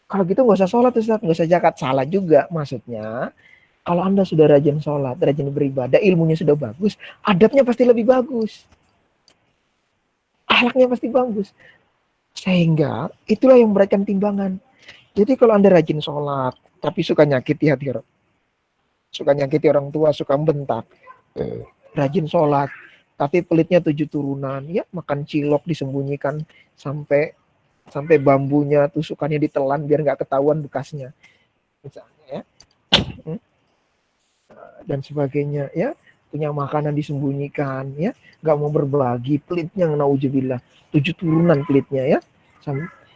Kalau gitu nggak usah sholat, Ustaz, nggak usah zakat. Salah juga maksudnya. Kalau Anda sudah rajin sholat, rajin beribadah, ilmunya sudah bagus, adabnya pasti lebih bagus. Akhlaknya pasti bagus. Sehingga itulah yang memberatkan timbangan. Jadi kalau Anda rajin sholat, tapi suka nyakiti hati orang, suka nyakiti orang tua, suka bentak, rajin sholat, tapi pelitnya 7 turunan, ya makan cilok disembunyikan sampai bambunya, tusukannya ditelan biar nggak ketahuan bekasnya, misalnya ya, dan sebagainya, ya punya makanan disembunyikan, ya nggak mau berbagi, pelitnya nauzubillah 7 turunan pelitnya ya,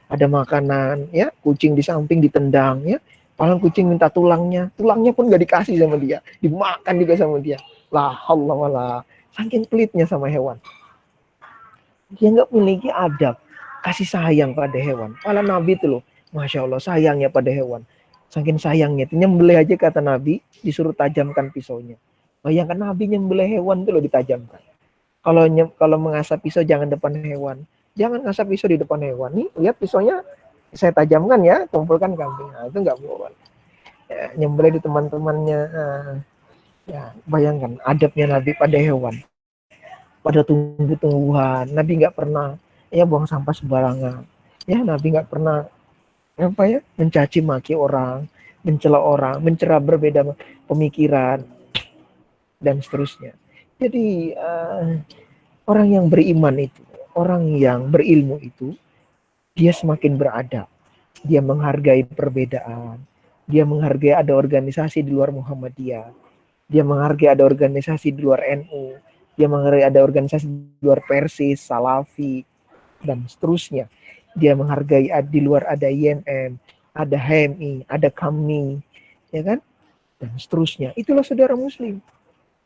ada makanan, ya kucing di samping ditendang, ya paling kucing minta tulangnya pun nggak dikasih sama dia, dimakan juga sama dia. La haula wala, saking pelitnya sama hewan. Dia nggak memiliki adab, kasih sayang pada hewan. Malah Nabi itu loh, Masya Allah sayangnya pada hewan. Saking sayangnya, nyembelih aja kata Nabi, disuruh tajamkan pisaunya. Bayangkan Nabi nyembelih hewan itu loh ditajamkan. Kalau mengasah pisau jangan depan hewan. Jangan ngasah pisau di depan hewan. Nih, lihat pisaunya saya tajamkan ya, kumpulkan kambing. Nah, itu nggak boleh. Ya, nyembelih di teman-temannya. Ya, bayangkan adabnya Nabi pada hewan, pada tumbuh-tumbuhan. Nabi nggak pernah buang sampah sembarangan. Ya, Nabi nggak pernah mencaci maki orang, mencela orang, mencela berbeda pemikiran dan seterusnya. Jadi orang yang beriman itu, orang yang berilmu itu, dia semakin beradab. Dia menghargai perbedaan. Dia menghargai ada organisasi di luar Muhammadiyah. Dia menghargai ada organisasi di luar NU. Dia menghargai ada organisasi di luar Persis, Salafi, dan seterusnya. Dia menghargai di luar ada IMM, ada HMI, ada KAMI, ya kan? Dan seterusnya. Itulah saudara muslim.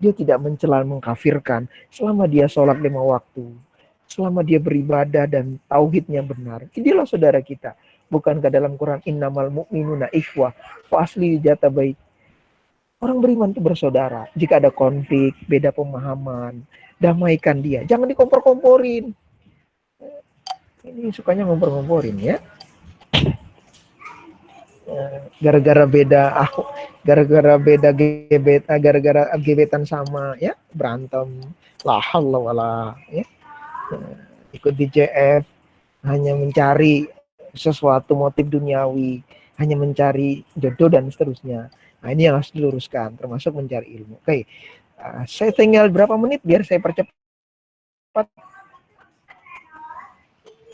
Dia tidak mencela, mengkafirkan selama dia sholat 5 waktu. Selama dia beribadah dan tauhidnya benar. Inilah saudara kita. Bukankah dalam Quran innamal mu'minuna ikhwah fa asli jata baik. Orang beriman itu bersaudara. Jika ada konflik, beda pemahaman, damaikan dia. Jangan dikompor-komporin. Ini sukanya ngompor-ngomporin ya. Gara-gara beda aku, gara-gara beda gebet, gara-gara gebetan sama ya, berantem. La haula wala ya. Ikut DJF hanya mencari sesuatu motif duniawi, hanya mencari jodoh dan seterusnya. Nah, ini yang harus diluruskan, termasuk mencari ilmu. Oke, saya tinggal berapa menit biar saya percepat.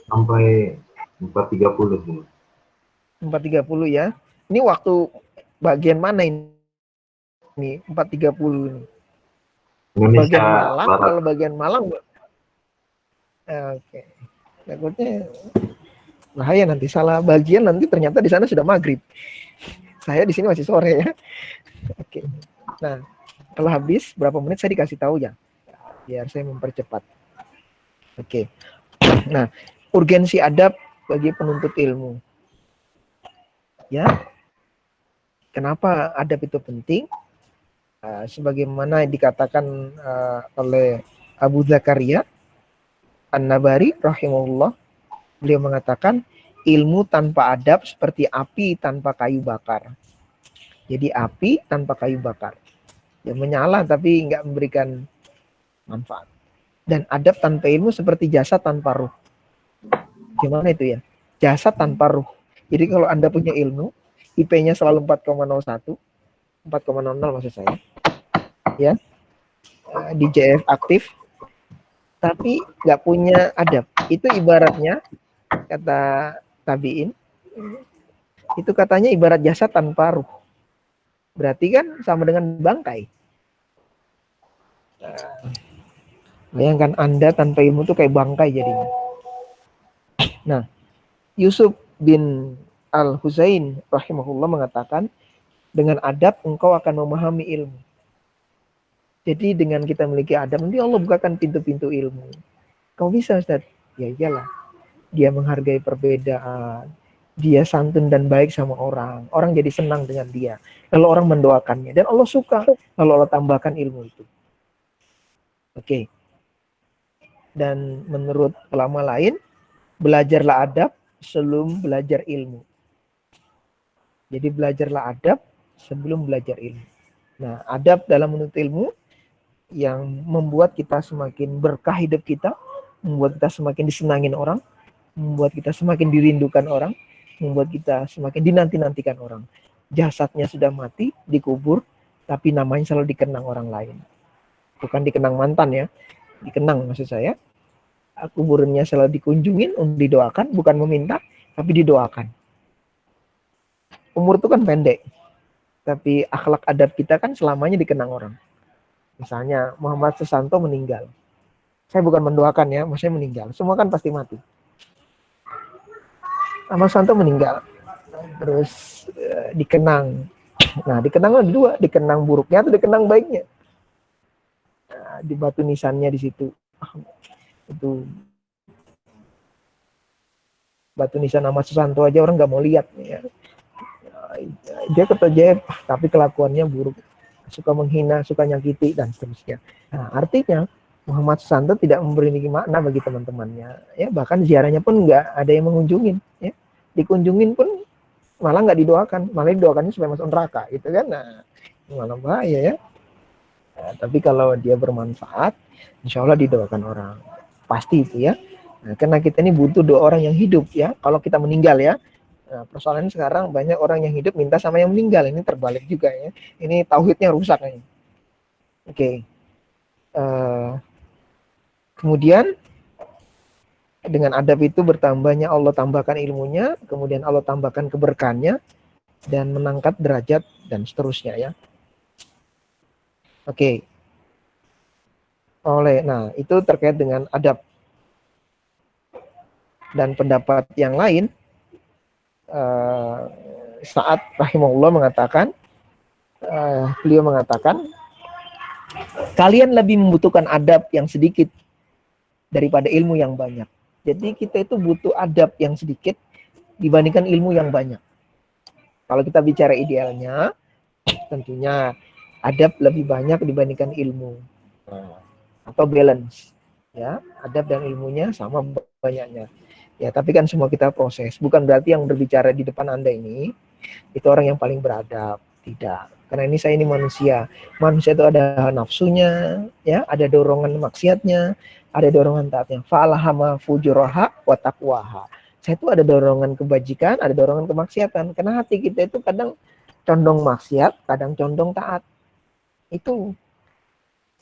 Sampai 4.30. 4.30 ya. Ini waktu bagian mana ini? Ini 4.30 ini. Indonesia Bagian Malang, Barat. kalau bagian Malang. Oke. Takutnya bahaya nanti salah bagian, nanti ternyata di sana sudah maghrib. Saya di sini masih sore ya. Oke. Nah, kalau habis berapa menit saya dikasih tahu ya, biar saya mempercepat. Oke. Nah, urgensi adab bagi penuntut ilmu. Ya. Kenapa adab itu penting? Sebagaimana dikatakan oleh Abu Zakaria An-Nabari rahimahullah, beliau mengatakan ilmu tanpa adab seperti api tanpa kayu bakar. Jadi api tanpa kayu bakar, ya menyala tapi nggak memberikan manfaat. Dan adab tanpa ilmu seperti jasad tanpa ruh. Gimana itu ya? Jasad tanpa ruh. Jadi kalau Anda punya ilmu, IP-nya selalu 4,01, 4,00 maksud saya, ya, DJF aktif, tapi nggak punya adab. Itu ibaratnya, kata tabiin, itu katanya ibarat jasad tanpa ruh. Berarti kan sama dengan bangkai. Bayangkan Anda tanpa ilmu itu kayak bangkai jadinya. Nah, Yusuf bin Al-Husain rahimahullah mengatakan, dengan adab engkau akan memahami ilmu. Jadi dengan kita memiliki adab, nanti Allah bukakan pintu-pintu ilmu. Kau bisa, Ustaz? Ya iyalah. Dia menghargai perbedaan. Dia santun dan baik sama orang. Orang jadi senang dengan dia. Lalu orang mendoakannya. Dan Allah suka kalau Allah tambahkan ilmu itu. Oke. Dan menurut ulama lain, belajarlah adab sebelum belajar ilmu. Jadi belajarlah adab sebelum belajar ilmu. Nah, adab dalam menuntut ilmu yang membuat kita semakin berkah hidup kita, membuat kita semakin disenangin orang, membuat kita semakin dirindukan orang, membuat kita semakin dinanti-nantikan orang. Jasadnya sudah mati, dikubur, tapi namanya selalu dikenang orang lain. Bukan dikenang mantan ya, dikenang maksud saya. Kuburannya selalu dikunjungin, didoakan, bukan meminta, tapi didoakan. Umur itu kan pendek, tapi akhlak adab kita kan selamanya dikenang orang. Misalnya Muhammad Susanto meninggal. Saya bukan mendoakan ya, maksudnya meninggal. Semua kan pasti mati. Muhammad Susanto meninggal. Terus dikenang. Nah, dikenang ada dua, dikenang buruknya atau dikenang baiknya. Nah, di batu nisannya di situ. Itu batu nisan nama Susanto aja orang nggak mau lihat ya. Dia ketojep tapi kelakuannya buruk, suka menghina, suka nyakiti dan seterusnya. Nah, artinya Muhammad Susanto tidak memberi makna bagi teman-temannya ya, bahkan ziarahnya pun nggak ada yang mengunjungin ya, dikunjungin pun malah nggak didoakan, malah didoakannya supaya masuk neraka gitu kan. Nah, malah bahaya ya. Nah, tapi kalau dia bermanfaat, insya Allah didoakan orang. Pasti itu ya. Nah, karena kita ini butuh doa orang yang hidup ya. Kalau kita meninggal ya. Nah, persoalannya sekarang banyak orang yang hidup minta sama yang meninggal. Ini terbalik juga ya. Ini tauhidnya rusak nih. Oke. Kemudian dengan adab itu bertambahnya Allah tambahkan ilmunya, kemudian Allah tambahkan keberkahannya dan mengangkat derajat dan seterusnya ya. Oke. Nah itu terkait dengan adab. Dan pendapat yang lain, Sa'ad rahimahullah mengatakan, beliau mengatakan, kalian lebih membutuhkan adab yang sedikit daripada ilmu yang banyak. Jadi kita itu butuh adab yang sedikit dibandingkan ilmu yang banyak. Kalau kita bicara idealnya, tentunya adab lebih banyak dibandingkan ilmu. Atau balance. Ya, adab dan ilmunya sama banyaknya. Ya, tapi kan semua kita proses. Bukan berarti yang berbicara di depan Anda ini itu orang yang paling beradab. Tidak. Karena saya ini manusia. Manusia itu ada nafsunya, ya, ada dorongan maksiatnya, ada dorongan taatnya. Fa'alhama fujuraha wa taqwaha. Saya itu ada dorongan kebajikan, ada dorongan kemaksiatan. Karena hati kita itu kadang condong maksiat, kadang condong taat. Itu.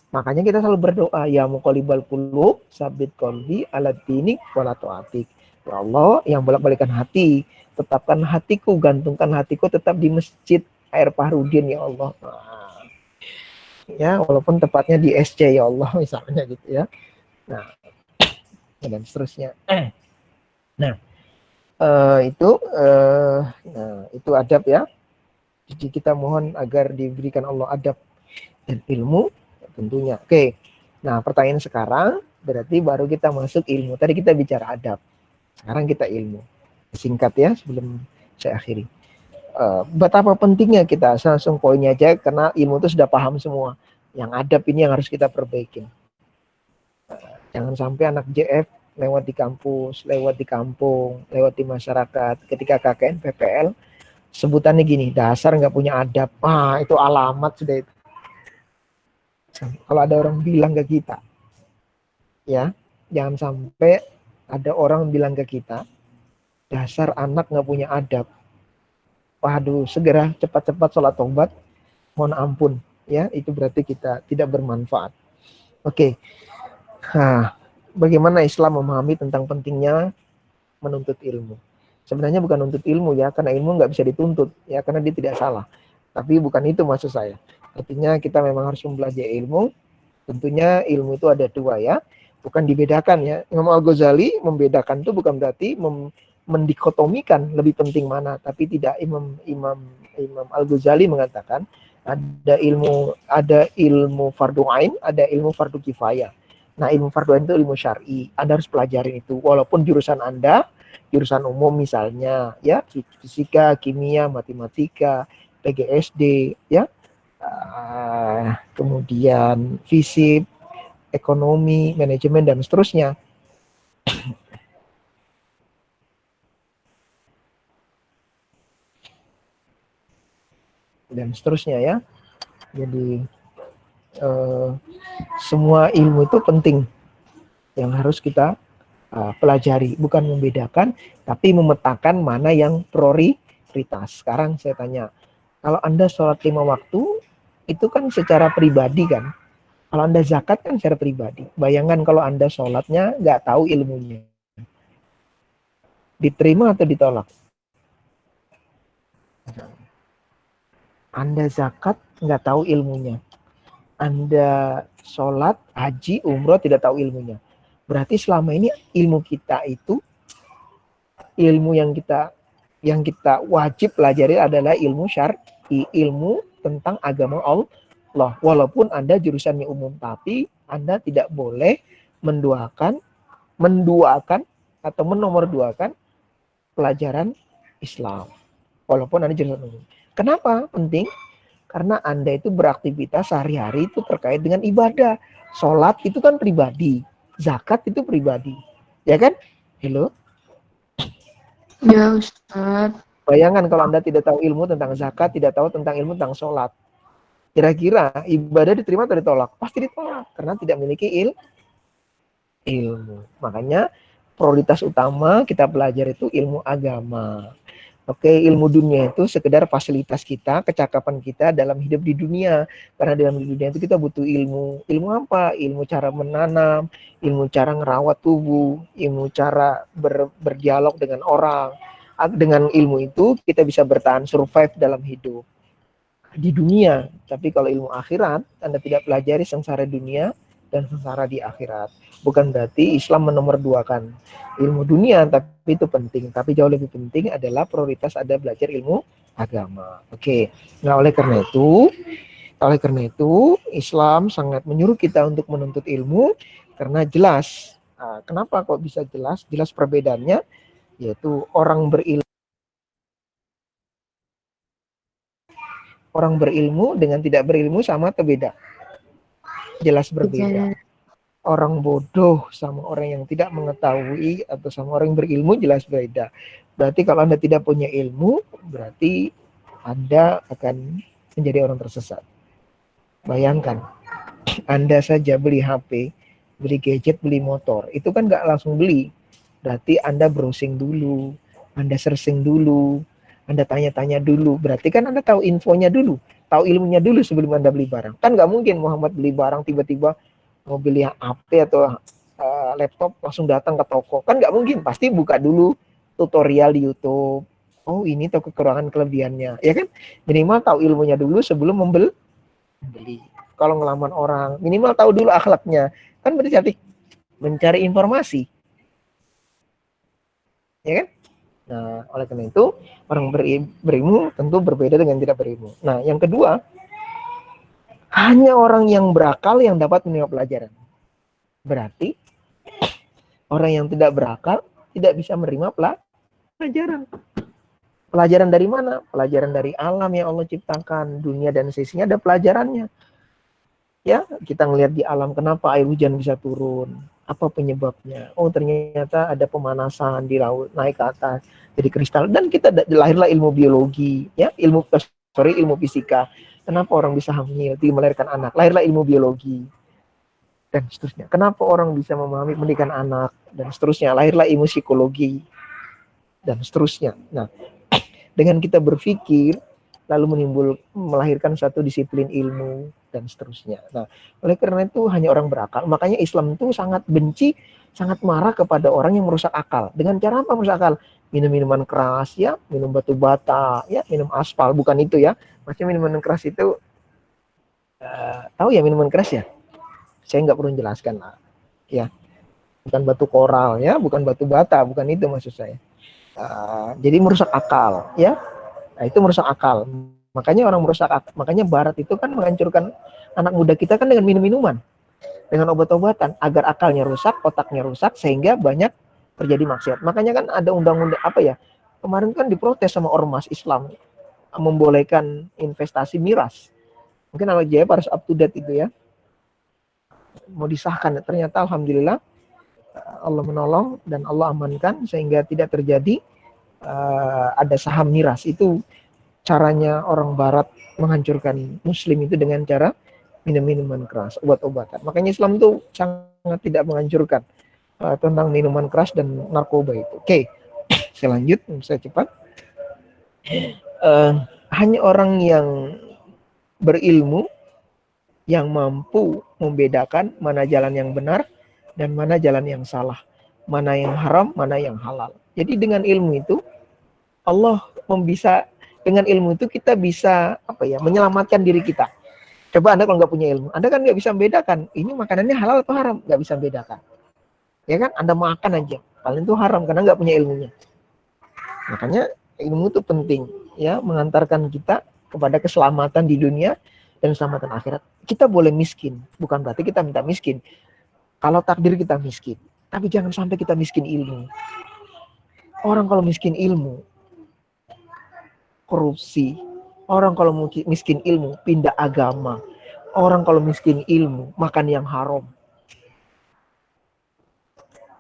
Makanya kita selalu berdoa, ya muqallibal qulub, sabit qalbi ala dinik wala tu'atik. Ya Allah, yang bolak-balikan hati, tetapkan hatiku, gantungkan hatiku tetap di masjid Air Pahrudin ya Allah. Nah, ya, walaupun tepatnya di SC ya Allah misalnya gitu ya. Nah, dan seterusnya. Nah, itu adab ya. Jadi kita mohon agar diberikan Allah adab dan ilmu tentunya. Oke. Nah, pertanyaan sekarang berarti baru kita masuk ilmu. Tadi kita bicara adab. Sekarang kita ilmu. Singkat ya sebelum saya akhiri. Betapa pentingnya kita langsung poinnya aja karena ilmu itu sudah paham semua. Yang adab ini yang harus kita perbaikin. Jangan sampai anak JF lewat di kampus, lewat di kampung, lewat di masyarakat. Ketika KKN PPL sebutannya gini, dasar nggak punya adab. Itu alamat sudah itu. Kalau ada orang bilang ke kita, ya jangan sampai ada orang bilang ke kita, dasar anak nggak punya adab. Waduh, segera cepat-cepat sholat taubat, mohon ampun, ya itu berarti kita tidak bermanfaat. Oke, nah, bagaimana Islam memahami tentang pentingnya menuntut ilmu? Sebenarnya bukan menuntut ilmu ya, karena ilmu nggak bisa dituntut, ya karena dia tidak salah. Tapi bukan itu maksud saya. Artinya kita memang harus mempelajari ilmu. Tentunya ilmu itu ada dua ya, bukan dibedakan ya. Imam Al-Ghazali membedakan itu bukan berarti mendikotomikan lebih penting mana, tapi tidak. Imam Al-Ghazali mengatakan ada ilmu fardu ain, ada ilmu fardu kifayah. Nah, ilmu fardu ain itu ilmu syar'i. Anda harus pelajarin itu walaupun jurusan Anda jurusan umum misalnya ya, fisika, kimia, matematika, PGSD ya. Kemudian fisip, ekonomi, manajemen dan seterusnya. Dan seterusnya ya. Jadi semua ilmu itu penting yang harus kita pelajari, bukan membedakan tapi memetakan mana yang prioritas. Sekarang saya tanya, kalau Anda sholat 5 waktu itu kan secara pribadi kan, kalau Anda zakat kan secara pribadi. Bayangkan kalau Anda sholatnya nggak tahu ilmunya, diterima atau ditolak? Anda zakat nggak tahu ilmunya, Anda sholat, haji, umroh tidak tahu ilmunya. Berarti selama ini ilmu kita itu, ilmu yang kita wajib pelajari adalah ilmu syar'i, ilmu tentang agama Allah. Walaupun Anda jurusannya umum, tapi Anda tidak boleh menduakan atau menomorduakan pelajaran Islam. Walaupun Anda jurusan umum. Kenapa penting? Karena Anda itu beraktivitas sehari-hari itu terkait dengan ibadah. Sholat itu kan pribadi. Zakat itu pribadi. Ya kan? Halo? Ya Ustadz. Bayangkan kalau Anda tidak tahu ilmu tentang zakat, tidak tahu tentang ilmu tentang sholat. Kira-kira ibadah diterima atau ditolak? Pasti ditolak. Karena tidak memiliki ilmu. Makanya prioritas utama kita belajar itu ilmu agama. Oke, ilmu dunia itu sekedar fasilitas kita, kecakapan kita dalam hidup di dunia. Karena dalam dunia itu kita butuh ilmu. Ilmu apa? Ilmu cara menanam, ilmu cara ngerawat tubuh, ilmu cara berdialog dengan orang. Dengan ilmu itu kita bisa bertahan survive dalam hidup di dunia. Tapi kalau ilmu akhirat, Anda tidak pelajari sengsara dunia dan sengsara di akhirat. Bukan berarti Islam menomorduakan ilmu dunia, tapi itu penting. Tapi jauh lebih penting adalah prioritas Anda belajar ilmu agama. Oke. Nah, oleh karena itu Islam sangat menyuruh kita untuk menuntut ilmu karena jelas. Kenapa kok bisa jelas? Jelas perbedaannya, yaitu orang Orang berilmu dengan tidak berilmu sama atau beda? Jelas berbeda. Orang bodoh sama orang yang tidak mengetahui atau sama orang yang berilmu jelas beda. Berarti kalau Anda tidak punya ilmu, berarti Anda akan menjadi orang tersesat. Bayangkan, Anda saja beli HP, beli gadget, beli motor, itu kan nggak langsung beli. Berarti Anda browsing dulu, Anda searching dulu, Anda tanya-tanya dulu. Berarti kan Anda tahu infonya dulu, tahu ilmunya dulu sebelum Anda beli barang. Kan nggak mungkin Muhammad beli barang tiba-tiba mau beli HP atau laptop langsung datang ke toko. Kan nggak mungkin, pasti buka dulu tutorial di YouTube. Oh, ini tahu kekurangan kelebihannya, ya kan? Minimal tahu ilmunya dulu sebelum membeli. Kalau ngelamar orang, minimal tahu dulu akhlaknya. Kan berarti mencari informasi. Ya kan? Nah, oleh karena itu, orang berilmu tentu berbeda dengan tidak berilmu. Nah, yang kedua, hanya orang yang berakal yang dapat menerima pelajaran. Berarti, orang yang tidak berakal tidak bisa menerima pelajaran. Pelajaran dari mana? Pelajaran dari alam yang Allah ciptakan. Dunia dan sisinya ada pelajarannya. Ya, kita ngelihat di alam kenapa air hujan bisa turun. Apa penyebabnya? Oh, ternyata ada pemanasan di laut naik ke atas jadi kristal. Dan kita lahirlah ilmu biologi, ya, ilmu fisika. Kenapa orang bisa hamil, melahirkan anak? Lahirlah ilmu biologi dan seterusnya. Kenapa orang bisa memahami pendidikan anak dan seterusnya? Lahirlah ilmu psikologi dan seterusnya. Nah, dengan kita berpikir lalu melahirkan satu disiplin ilmu dan seterusnya. Nah, oleh karena itu hanya orang berakal. Makanya Islam itu sangat benci, sangat marah kepada orang yang merusak akal. Dengan cara apa merusak akal? Minum minuman keras, ya, minum batu bata, ya, minum aspal. Bukan itu ya. Maksudnya minuman keras itu tahu ya minuman keras ya? Saya nggak perlu jelaskan lah. Ya, bukan batu koral, ya, bukan batu bata, bukan itu maksud saya. Jadi merusak akal, ya. Nah, itu merusak akal. Makanya orang merusak akal. Makanya Barat itu kan menghancurkan anak muda kita kan dengan minum-minuman, dengan obat-obatan, agar akalnya rusak, otaknya rusak, sehingga banyak terjadi maksiat. Makanya kan ada undang-undang apa ya? Kemarin kan diprotes sama ormas Islam membolehkan investasi miras. Mungkin Ahmad Jaya harus up to date itu ya. Mau disahkan, ternyata alhamdulillah Allah menolong dan Allah amankan sehingga tidak terjadi ada saham miras. Itu caranya orang Barat menghancurkan Muslim itu dengan cara minum-minuman keras, obat-obatan. Makanya Islam itu sangat tidak menganjurkan tentang minuman keras dan narkoba itu. Oke, saya lanjut, saya cepat. Hanya orang yang berilmu yang mampu membedakan mana jalan yang benar dan mana jalan yang salah, mana yang haram, mana yang halal. Jadi dengan ilmu itu Allah dengan ilmu itu kita bisa menyelamatkan diri kita. Coba Anda kalau nggak punya ilmu, Anda kan nggak bisa membedakan ini makanannya halal atau haram, nggak bisa membedakan. Ya kan, Anda makan aja, paling itu haram karena nggak punya ilmunya. Makanya ilmu itu penting, ya, mengantarkan kita kepada keselamatan di dunia dan keselamatan akhirat. Kita boleh miskin, bukan berarti kita minta miskin. Kalau takdir kita miskin, tapi jangan sampai kita miskin ilmu. Orang kalau miskin ilmu, korupsi. Orang kalau miskin ilmu, pindah agama. Orang kalau miskin ilmu, makan yang haram.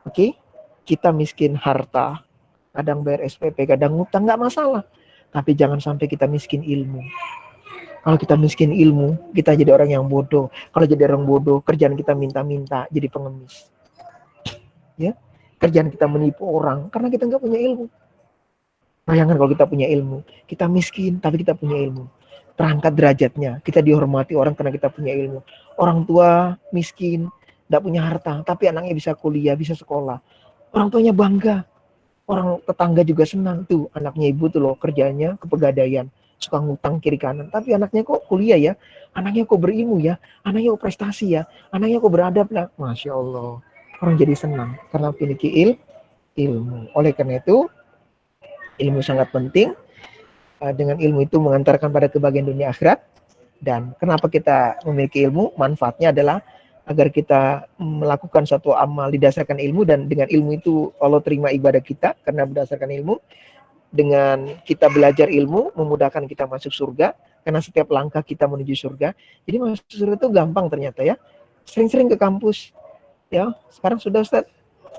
Oke? Kita miskin harta, kadang bayar SPP, kadang ngutang, nggak masalah. Tapi jangan sampai kita miskin ilmu. Kalau kita miskin ilmu, kita jadi orang yang bodoh. Kalau jadi orang bodoh, kerjaan kita minta-minta, jadi pengemis. Ya, kerjaan kita menipu orang karena kita nggak punya ilmu. Bayangkan kalau kita punya ilmu, kita miskin tapi kita punya ilmu. Terangkat derajatnya, kita dihormati orang karena kita punya ilmu. Orang tua miskin, nggak punya harta, tapi anaknya bisa kuliah, bisa sekolah. Orang tuanya bangga. Orang tetangga juga senang tuh, anaknya ibu tuh loh kerjanya kepegadaian, suka ngutang kiri kanan. Tapi anaknya kok kuliah ya, anaknya kok berilmu ya, anaknya kok prestasi ya, anaknya kok beradab lah. Masya Allah, orang jadi senang karena memiliki ilmu. Oleh karena itu, ilmu sangat penting. Dengan ilmu itu mengantarkan pada kebahagiaan dunia akhirat. Dan kenapa kita memiliki ilmu? Manfaatnya adalah agar kita melakukan suatu amal didasarkan ilmu, dan dengan ilmu itu Allah terima ibadah kita karena berdasarkan ilmu. Dengan kita belajar ilmu memudahkan kita masuk surga, karena setiap langkah kita menuju surga. Jadi masuk surga itu gampang ternyata ya. Sering-sering ke kampus. Ya, sekarang sudah Ustaz.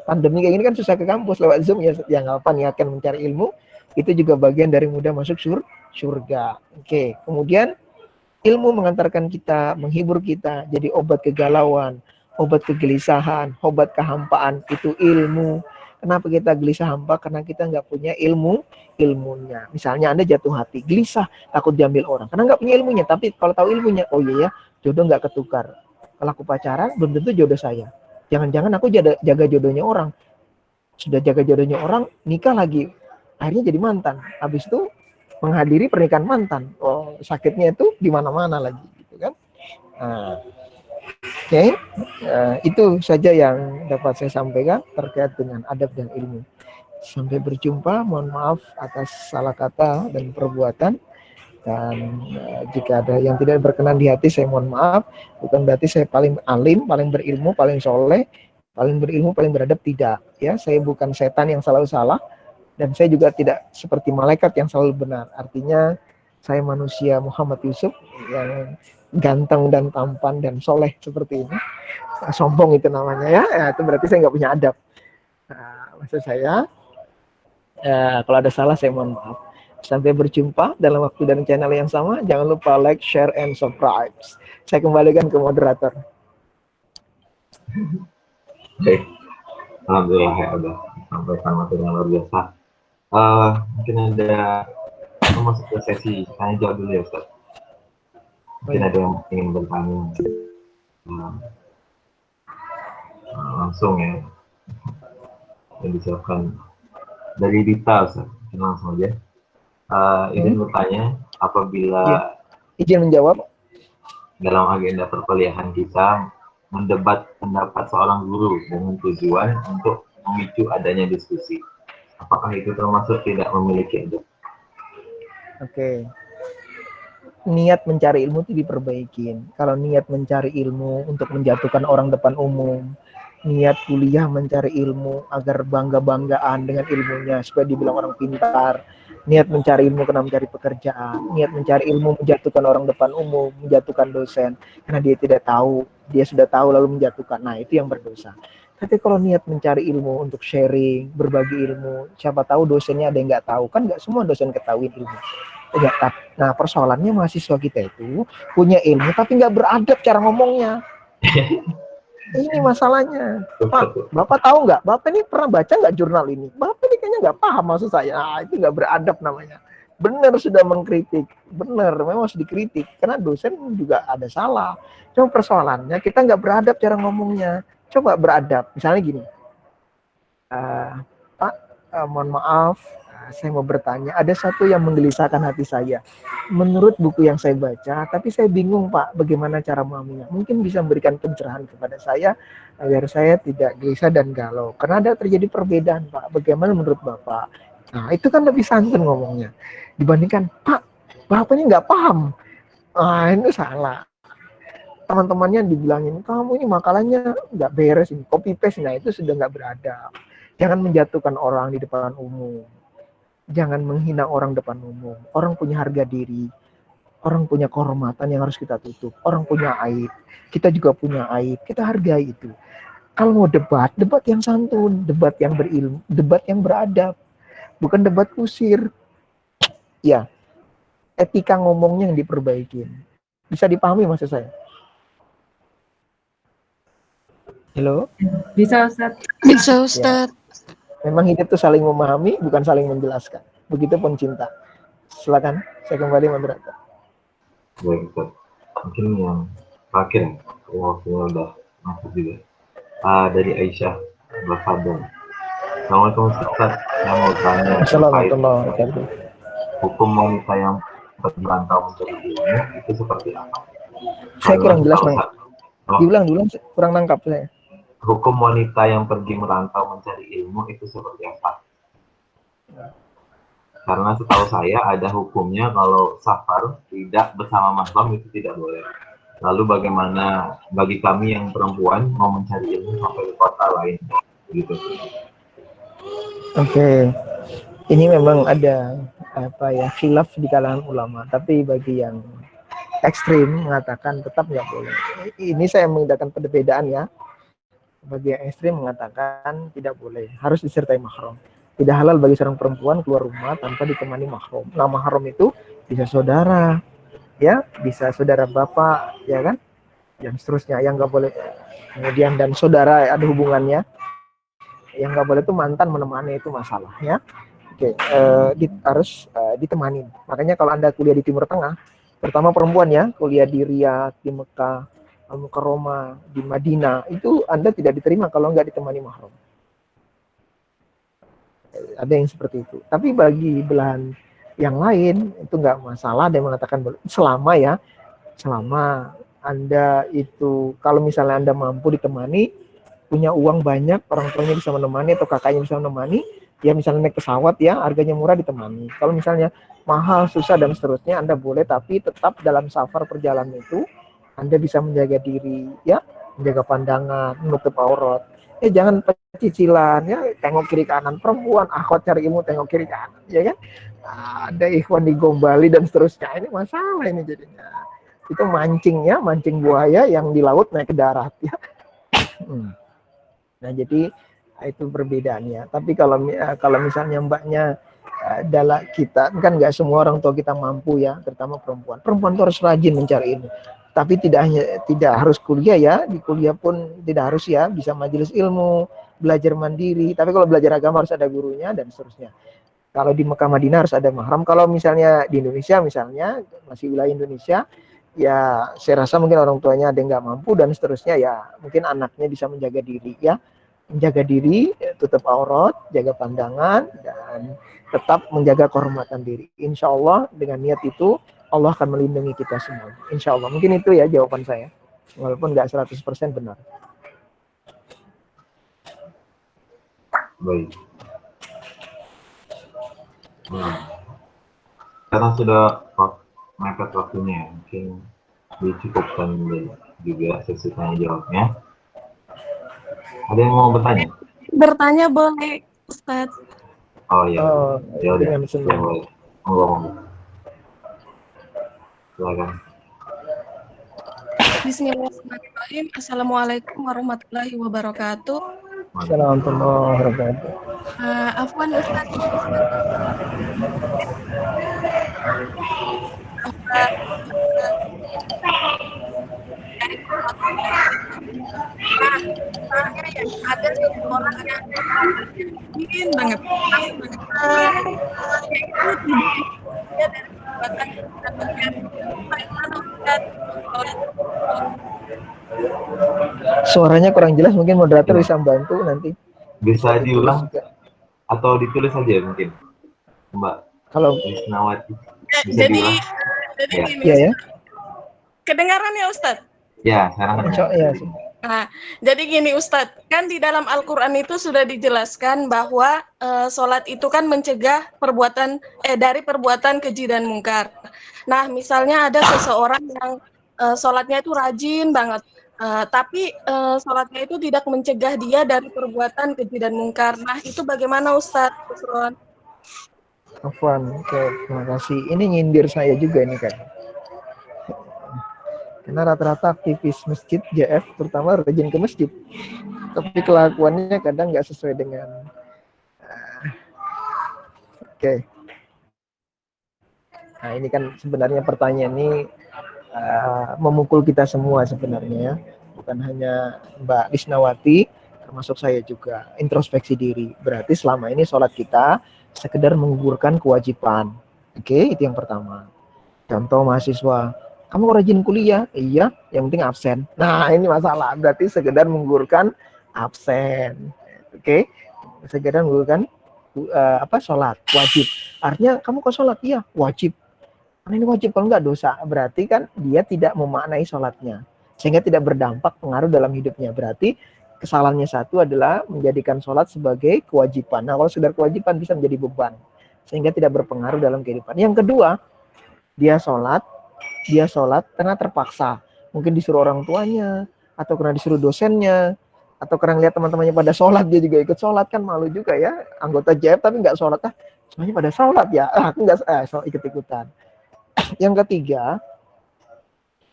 Pandemi kayak gini kan susah ke kampus lewat Zoom ya. Yang apa niatkan mencari ilmu, itu juga bagian dari mudah masuk surga. Oke, kemudian ilmu mengantarkan kita, menghibur kita, jadi obat kegalauan, obat kegelisahan, obat kehampaan, itu ilmu. Kenapa kita gelisah hampa? Karena kita nggak punya ilmunya. Misalnya Anda jatuh hati, gelisah, takut diambil orang. Karena nggak punya ilmunya. Tapi kalau tahu ilmunya, oh iya ya, jodoh nggak ketukar. Kalau aku pacaran, belum tentu jodoh saya. Jangan-jangan aku jaga jodohnya orang. Sudah jaga jodohnya orang, nikah lagi. Akhirnya jadi mantan. Habis itu menghadiri pernikahan mantan. Oh, sakitnya itu di mana-mana lagi, gitu kan? Nah, Oke, itu saja yang dapat saya sampaikan terkait dengan adab dan ilmu. Sampai berjumpa, mohon maaf atas salah kata dan perbuatan. Dan jika ada yang tidak berkenan di hati, saya mohon maaf. Bukan berarti saya paling alim, paling berilmu, paling soleh, paling berilmu, paling beradab, tidak. Ya, saya bukan setan yang selalu salah, dan saya juga tidak seperti malaikat yang selalu benar. Artinya, saya manusia Muhammad Yusuf yang ganteng dan tampan dan soleh seperti ini. Sombong itu namanya ya, itu berarti saya nggak punya adab. Maksud saya, kalau ada salah saya mohon maaf. Sampai berjumpa dalam waktu dan channel yang sama. Jangan lupa like, share, and subscribe. Saya kembalikan ke moderator. Baik, alhamdulillah ya udah sampai sama dengan luar biasa. Mungkin ada masuk ke sesi tanya jawab dulu ya Ustaz. Mungkin ada yang ingin bertanya langsung ya, yang disiapkan dari Dita Ustaz. Langsung aja. Izin bertanya, apabila izin menjawab dalam agenda perkuliahan kita mendebat pendapat seorang guru dengan tujuan untuk memicu adanya diskusi, apakah itu termasuk tidak memiliki adab? Oke. Niat mencari ilmu itu diperbaikin. Kalau niat mencari ilmu untuk menjatuhkan orang depan umum, niat kuliah mencari ilmu agar bangga-banggaan dengan ilmunya supaya dibilang orang pintar, niat mencari ilmu karena mencari pekerjaan, niat mencari ilmu menjatuhkan orang depan umum, menjatuhkan dosen karena dia tidak tahu, dia sudah tahu lalu menjatuhkan. Nah, itu yang berdosa. Tapi kalau niat mencari ilmu untuk sharing, berbagi ilmu, siapa tahu dosennya ada yang nggak tahu, kan nggak semua dosen ketahui ilmu. Nah, persoalannya mahasiswa kita itu punya ilmu tapi nggak beradab cara ngomongnya. Ini masalahnya. Pak, Bapak tahu nggak? Bapak ini pernah baca nggak jurnal ini? Bapak ini kayaknya nggak paham maksud saya. Nah, itu nggak beradab namanya. Benar sudah mengkritik. Benar, memang harus dikritik. Karena dosen juga ada salah. Cuma persoalannya kita nggak beradab cara ngomongnya. Coba beradab. Misalnya gini. Pak, mohon maaf. Saya mau bertanya, ada satu yang menggelisahkan hati saya. Menurut buku yang saya baca, tapi saya bingung Pak, bagaimana cara memahaminya. Mungkin bisa memberikan pencerahan kepada saya, agar saya tidak gelisah dan galau. Karena ada terjadi perbedaan Pak, bagaimana menurut Bapak? Nah, itu kan lebih santun ngomongnya. Dibandingkan, Pak, Bapak ini nggak paham. Ah, itu salah. Teman-temannya dibilangin, kamu ini makalahnya nggak beres, ini copy paste, nah itu sudah nggak beradab. Jangan menjatuhkan orang di depan umum. Jangan menghina orang depan umum. Orang punya harga diri. Orang punya kehormatan yang harus kita tutup. Orang punya aib. Kita juga punya aib. Kita hargai itu. Kalau mau debat, debat yang santun. Debat yang berilmu. Debat yang beradab. Bukan debat kusir. Ya. Etika ngomongnya yang diperbaikin. Bisa dipahami maksud saya? Halo? Bisa Ustaz. Bisa Ustaz. Memang hidup itu saling memahami, bukan saling menjelaskan. Begitupun cinta. Silakan, saya kembali moderator. Baik, Ustaz. Mungkin yang terakhir, waktunya udah masuk juga. Dari Aisyah Basado. Assalamualaikum Ustaz. Saya mau tanya terkait hukum wanita yang berantau mencari ilmu itu seperti apa? Saya kurang jelas, Bang. Diulang, kurang nangkap saya. Hukum wanita yang pergi merantau mencari ilmu itu seperti apa? Karena setahu saya ada hukumnya kalau safar tidak bersama mahram itu tidak boleh. Lalu bagaimana bagi kami yang perempuan mau mencari ilmu sampai ke kota lain gitu? Oke. Ini memang ada apa ya, khilaf di kalangan ulama. Tapi bagi yang ekstrim mengatakan tetap nggak boleh. Ini saya menggunakan perbedaan ya. Bagi yang ekstrim mengatakan tidak boleh, harus disertai mahram. Tidak halal bagi seorang perempuan keluar rumah tanpa ditemani mahram. Nah, mahram itu bisa saudara, ya, bisa saudara bapak, ya kan, dan seterusnya. Yang nggak boleh kemudian dan saudara ada hubungannya. Yang nggak boleh itu mantan menemani, itu masalahnya. Oke, harus ditemani. Makanya kalau Anda kuliah di Timur Tengah, terutama perempuan ya, kuliah di Riyadh, di Mekah, Al-Mukarramah, di Madinah, itu Anda tidak diterima kalau nggak ditemani mahram. Ada yang seperti itu. Tapi bagi belahan yang lain itu nggak masalah. Ada yang mengatakan selama ya, selama Anda itu, kalau misalnya Anda mampu ditemani, punya uang banyak, orang tuanya bisa menemani atau kakaknya bisa menemani, ya misalnya naik pesawat ya, harganya murah ditemani. Kalau misalnya mahal, susah dan seterusnya, Anda boleh, tapi tetap dalam safar perjalanan itu Anda bisa menjaga diri ya, menjaga pandangan, menutup aurat. Jangan pecicilan ya, tengok kiri kanan, perempuan akhwat cari ilmu tengok kiri kanan, ya kan? Ada ikhwan digombali dan seterusnya. Ini masalah ini jadinya. Itu mancing ya, mancing buaya yang di laut naik ke darat ya. Nah, jadi itu perbedaannya. Tapi kalau misalnya mbaknya adalah kita, kan nggak semua orang tua kita mampu ya, terutama perempuan. Perempuan itu harus rajin mencari ilmu. Tapi tidak harus kuliah ya, di kuliah pun tidak harus ya, bisa majelis ilmu, belajar mandiri. Tapi kalau belajar agama harus ada gurunya dan seterusnya. Kalau di Mekah Madinah harus ada mahram. Kalau misalnya di Indonesia misalnya, masih wilayah Indonesia, ya saya rasa mungkin orang tuanya ada yang nggak mampu dan seterusnya, ya mungkin anaknya bisa menjaga diri ya. Menjaga diri, tutup aurat, jaga pandangan, dan tetap menjaga kehormatan diri. Insya Allah dengan niat itu Allah akan melindungi kita semua. Insya Allah. Mungkin itu ya jawaban saya. Walaupun nggak 100% benar. Baik. Karena sudah mepet waktunya, mungkin dicukupkan juga sesi tanya jawabnya. Ada yang mau bertanya? Bertanya boleh, Ustaz. Oh iya. Ya udah. Dengan senang. Silakan. Bismillahirrahmanirrahim. Assalamualaikum warahmatullahi wabarakatuh. Assalamualaikum warahmatullahi wabarakatuh. Afwan Ustaz. Misalnya ya, ada seseorang yang ingin banget, dia dari perbuatan Suaranya kurang jelas, mungkin moderator bisa membantu nanti. Bisa diulang atau ditulis saja mungkin, Mbak. Kalau Isnawati. Jadi ya. Gini, ya. Kedengaran ya Ustadz? Ya, sekarang Ya. Nah, jadi gini Ustadz, kan di dalam Al-Quran itu sudah dijelaskan bahwa sholat itu kan mencegah dari perbuatan keji dan mungkar. Nah, misalnya ada seseorang yang sholatnya itu rajin banget, tapi sholatnya itu tidak mencegah dia dari perbuatan keji dan mungkar. Nah, itu bagaimana Ustadz? Afwan, oke, terima kasih. Ini nyindir saya juga ini kan. Karena rata-rata aktivis masjid JF terutama rajin ke masjid, tapi kelakuannya kadang nggak sesuai dengan oke. Nah, ini kan sebenarnya pertanyaan ini memukul kita semua sebenarnya ya, bukan hanya Mbak Isnawati, termasuk saya juga. Introspeksi diri, berarti selama ini sholat kita sekedar menggugurkan kewajiban. Oke, itu yang pertama. Contoh mahasiswa, kamu rajin kuliah? Iya, yang penting absen. Nah, ini masalah. Berarti sekedar menggugurkan absen. Oke, sekedar menggugurkan sholat wajib. Artinya kamu kok sholat? Iya, wajib. Karena ini wajib, kalau enggak dosa. Berarti kan dia tidak memaknai sholatnya, sehingga tidak berdampak pengaruh dalam hidupnya. Berarti kesalahannya satu adalah menjadikan sholat sebagai kewajiban. Nah, kalau sudah kewajiban bisa menjadi beban, sehingga tidak berpengaruh dalam kehidupan. Yang kedua, dia sholat karena terpaksa. Mungkin disuruh orang tuanya, atau karena disuruh dosennya, Atau karena lihat teman-temannya pada sholat, dia juga ikut sholat, kan malu juga ya, anggota JF tapi nggak sholat, semuanya pada sholat ya, aku nggak ikut-ikutan. Yang ketiga,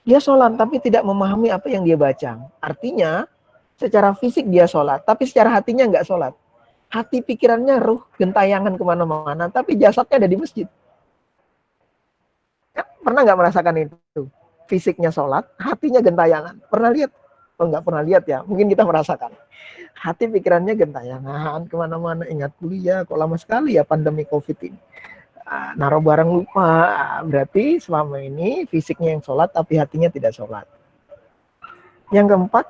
dia sholat tapi tidak memahami apa yang dia baca. Artinya secara fisik dia sholat, tapi secara hatinya nggak sholat. Hati pikirannya ruh gentayangan kemana-mana, tapi jasadnya ada di masjid. Ya, pernah nggak merasakan itu? Fisiknya sholat, hatinya gentayangan. Pernah lihat? Oh, nggak pernah lihat ya, mungkin kita merasakan. Hati pikirannya gentayangan kemana-mana, ingat kuliah, kok lama sekali ya pandemi COVID ini. Naruh barang lupa, berarti selama ini fisiknya yang sholat, tapi hatinya tidak sholat. Yang keempat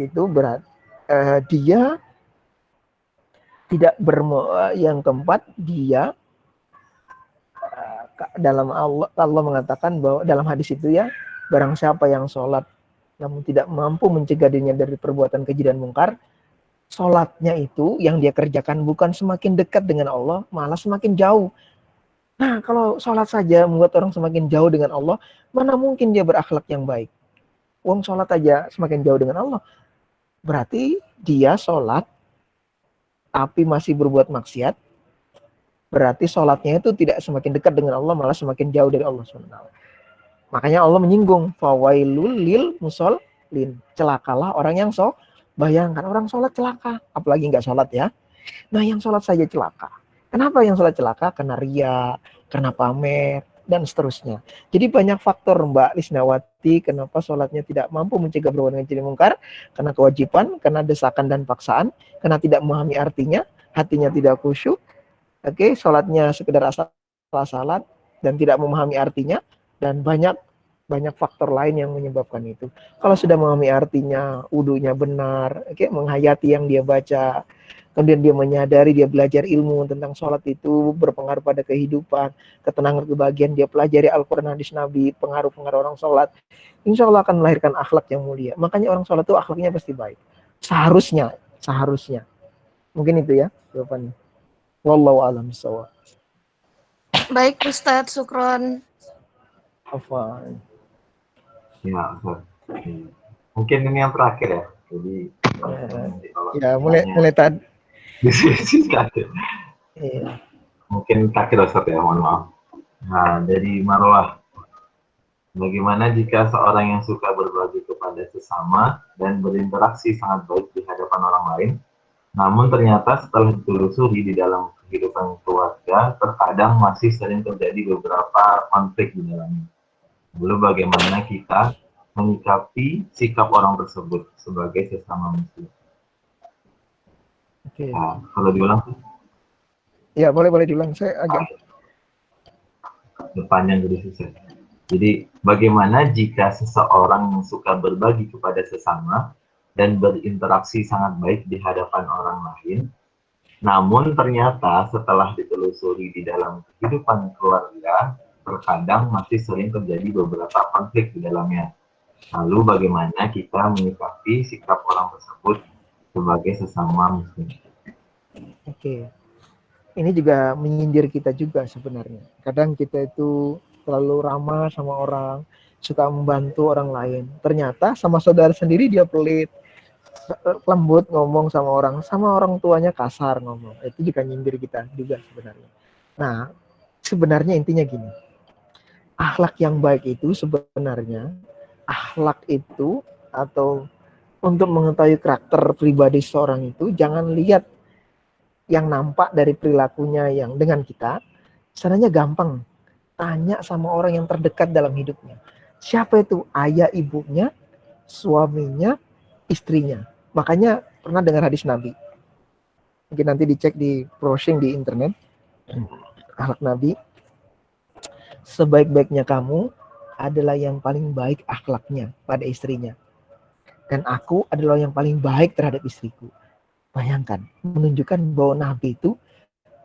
itu berat, dia tidak yang keempat dia dalam Allah mengatakan bahwa dalam hadis itu ya, barang siapa yang sholat namun tidak mampu mencegah dirinya dari perbuatan keji dan mungkar, sholatnya itu yang dia kerjakan bukan semakin dekat dengan Allah, malah semakin jauh. Nah, kalau sholat saja membuat orang semakin jauh dengan Allah, mana mungkin dia berakhlak yang baik? Wong sholat aja semakin jauh dengan Allah, berarti dia sholat tapi masih berbuat maksiat. Berarti sholatnya itu tidak semakin dekat dengan Allah, malah semakin jauh dari Allah SWT. Makanya Allah menyinggung, fawailul lil musallin, celakalah orang yang bayangkan orang sholat celaka, apalagi nggak sholat ya. Nah, yang sholat saja celaka. Kenapa yang sholat celaka? Karena ria, karena pamer, dan seterusnya. Jadi banyak faktor Mbak Lisnawati kenapa sholatnya tidak mampu mencegah perbuatan keji dan mungkar, karena kewajiban, karena desakan dan paksaan, karena tidak memahami artinya, hatinya tidak khusyuk. Oke, sholatnya sekedar asal salat dan tidak memahami artinya, dan banyak faktor lain yang menyebabkan itu. Kalau sudah memahami artinya, wudunya benar, oke, menghayati yang dia baca, kemudian dia menyadari, dia belajar ilmu tentang sholat itu berpengaruh pada kehidupan, ketenangan, kebahagiaan, dia pelajari Al-Quran, hadis Nabi, pengaruh-pengaruh orang sholat, insya Allah akan melahirkan akhlak yang mulia. Makanya orang sholat itu akhlaknya pasti baik. Seharusnya. Mungkin itu ya jawabannya. Wallahu a'lam bishawab. Baik Ustadz, syukron. Afwan. Ya, Ustaz. Mungkin ini yang terakhir ya. Jadi ya mulai tadi. Diskusi terakhir. Iya. Mungkin terakhir Ustaz ya, mohon maaf. Nah, dari Marwah. Bagaimana jika seorang yang suka berbagi kepada sesama dan berinteraksi sangat baik di hadapan orang lain, namun ternyata setelah ditelusuri di dalam kehidupan keluarga, terkadang masih sering terjadi beberapa konflik di dalamnya. Lalu bagaimana kita menyikapi sikap orang tersebut sebagai sesama muslim? Oke. Nah, kalau diulang tuh? Ya, boleh diulang. Saya agak panjang jadi susah. Jadi, bagaimana jika seseorang yang suka berbagi kepada sesama dan berinteraksi sangat baik di hadapan orang lain, namun ternyata setelah ditelusuri di dalam kehidupan keluarga, terkadang masih sering terjadi beberapa konflik di dalamnya. Lalu bagaimana kita menyikapi sikap orang tersebut sebagai sesama muslim? Oke. Ini juga menyindir kita juga sebenarnya. Kadang kita itu terlalu ramah sama orang, suka membantu orang lain. Ternyata sama saudara sendiri dia pelit, lembut ngomong sama orang tuanya kasar ngomong. Itu juga nyindir kita juga sebenarnya. Nah, sebenarnya intinya gini. Akhlak yang baik itu sebenarnya, akhlak itu atau untuk mengetahui karakter pribadi seorang itu, jangan lihat yang nampak dari perilakunya yang dengan kita. Sebenarnya gampang. Tanya sama orang yang terdekat dalam hidupnya. Siapa itu? Ayah ibunya, suaminya, istrinya. Makanya pernah dengar hadis Nabi. Mungkin nanti dicek di browsing di internet. Akhlak Nabi. Sebaik-baiknya kamu adalah yang paling baik akhlaknya pada istrinya. Dan aku adalah yang paling baik terhadap istriku. Bayangkan, menunjukkan bahwa Nabi itu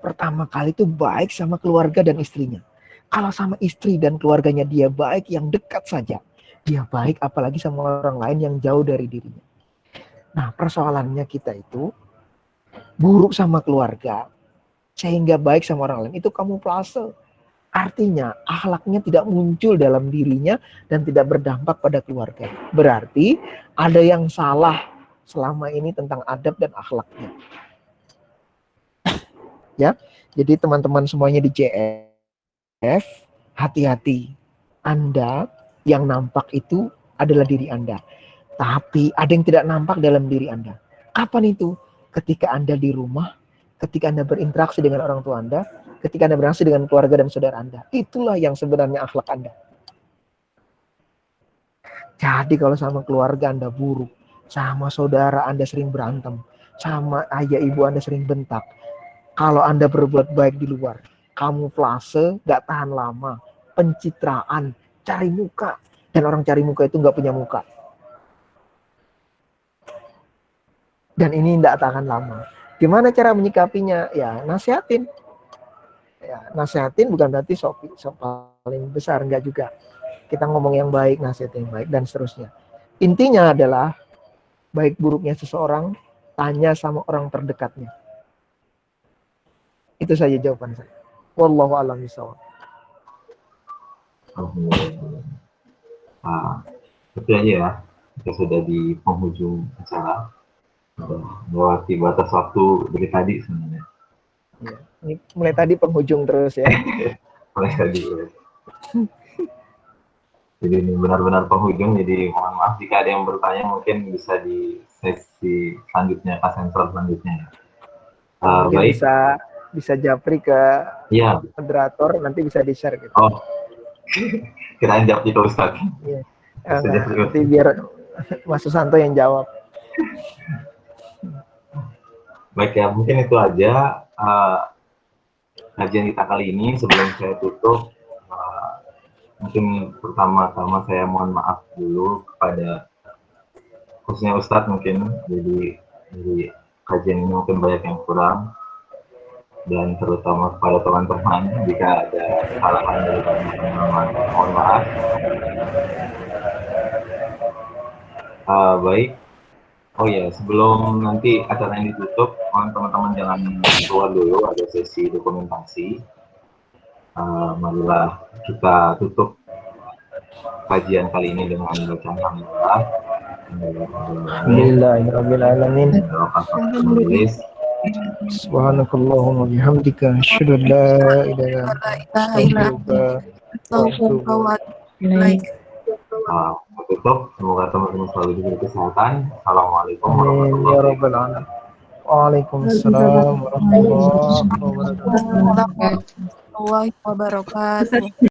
pertama kali itu baik sama keluarga dan istrinya. Kalau sama istri dan keluarganya dia baik, yang dekat saja dia baik, apalagi sama orang lain yang jauh dari dirinya. Nah, persoalannya kita itu buruk sama keluarga, sehingga baik sama orang lain, itu kamuflase. Artinya akhlaknya tidak muncul dalam dirinya dan tidak berdampak pada keluarga. Berarti ada yang salah selama ini tentang adab dan akhlaknya. Ya, jadi teman-teman semuanya di JF, hati-hati. Anda yang nampak itu adalah diri Anda. Tapi ada yang tidak nampak dalam diri Anda. Kapan itu? Ketika Anda di rumah, ketika Anda berinteraksi dengan orang tua Anda, ketika Anda berinteraksi dengan keluarga dan saudara Anda. Itulah yang sebenarnya akhlak Anda. Jadi kalau sama keluarga Anda buruk, sama saudara Anda sering berantem, sama ayah ibu Anda sering bentak. Kalau Anda berbuat baik di luar, kamuflase, gak tahan lama, pencitraan, cari muka. Dan orang cari muka itu gak punya muka. Dan ini tidak akan lama. Gimana cara menyikapinya? Ya, nasihatin. Ya, nasihatin bukan berarti sok paling besar, enggak juga. Kita ngomong yang baik, nasihat yang baik, dan seterusnya. Intinya adalah, baik buruknya seseorang, tanya sama orang terdekatnya. Itu saja jawaban saya. Wallahu a'lam bishawab. Alhamdulillah. Itu aja ya. Kita sudah di penghujung acara. Melewati batas waktu dari tadi sebenarnya. Ya, ini mulai tadi penghujung terus ya. Mulai tadi. Jadi ini benar-benar penghujung. Jadi mohon maaf jika ada yang bertanya, mungkin bisa di sesi selanjutnya, pas sensor selanjutnya. Mungkin Baik. Bisa japri ke ya, moderator, nanti bisa di-share gitu. Oh, kirain japri ke Ustaz. Iya. Nanti biar Mas Susanto yang jawab. Baik ya, mungkin itu aja kajian kita kali ini. Sebelum saya tutup, mungkin pertama-tama saya mohon maaf dulu kepada khususnya Ustadz mungkin. Jadi kajian ini mungkin banyak yang kurang, dan terutama kepada teman-teman jika ada kesalahan dari teman-teman, mohon maaf. Baik. Oh ya, sebelum nanti acara ini ditutup, mohon teman-teman jangan keluar dulu, ada sesi dokumentasi. Marilah kita tutup kajian kali ini dengan bacaan alhamdulillah. Alhamdulillahirrahmanirrahim. Subhanakallahumma bihamdika asyhadu an la ilaha illa anta astaghfiruka wa atubu ilaik. Tutup, semoga teman-teman selalu diberi kesehatan. Assalamualaikum warahmatullahi wabarakatuh. Waalaikumsalam warahmatullahi wabarakatuh.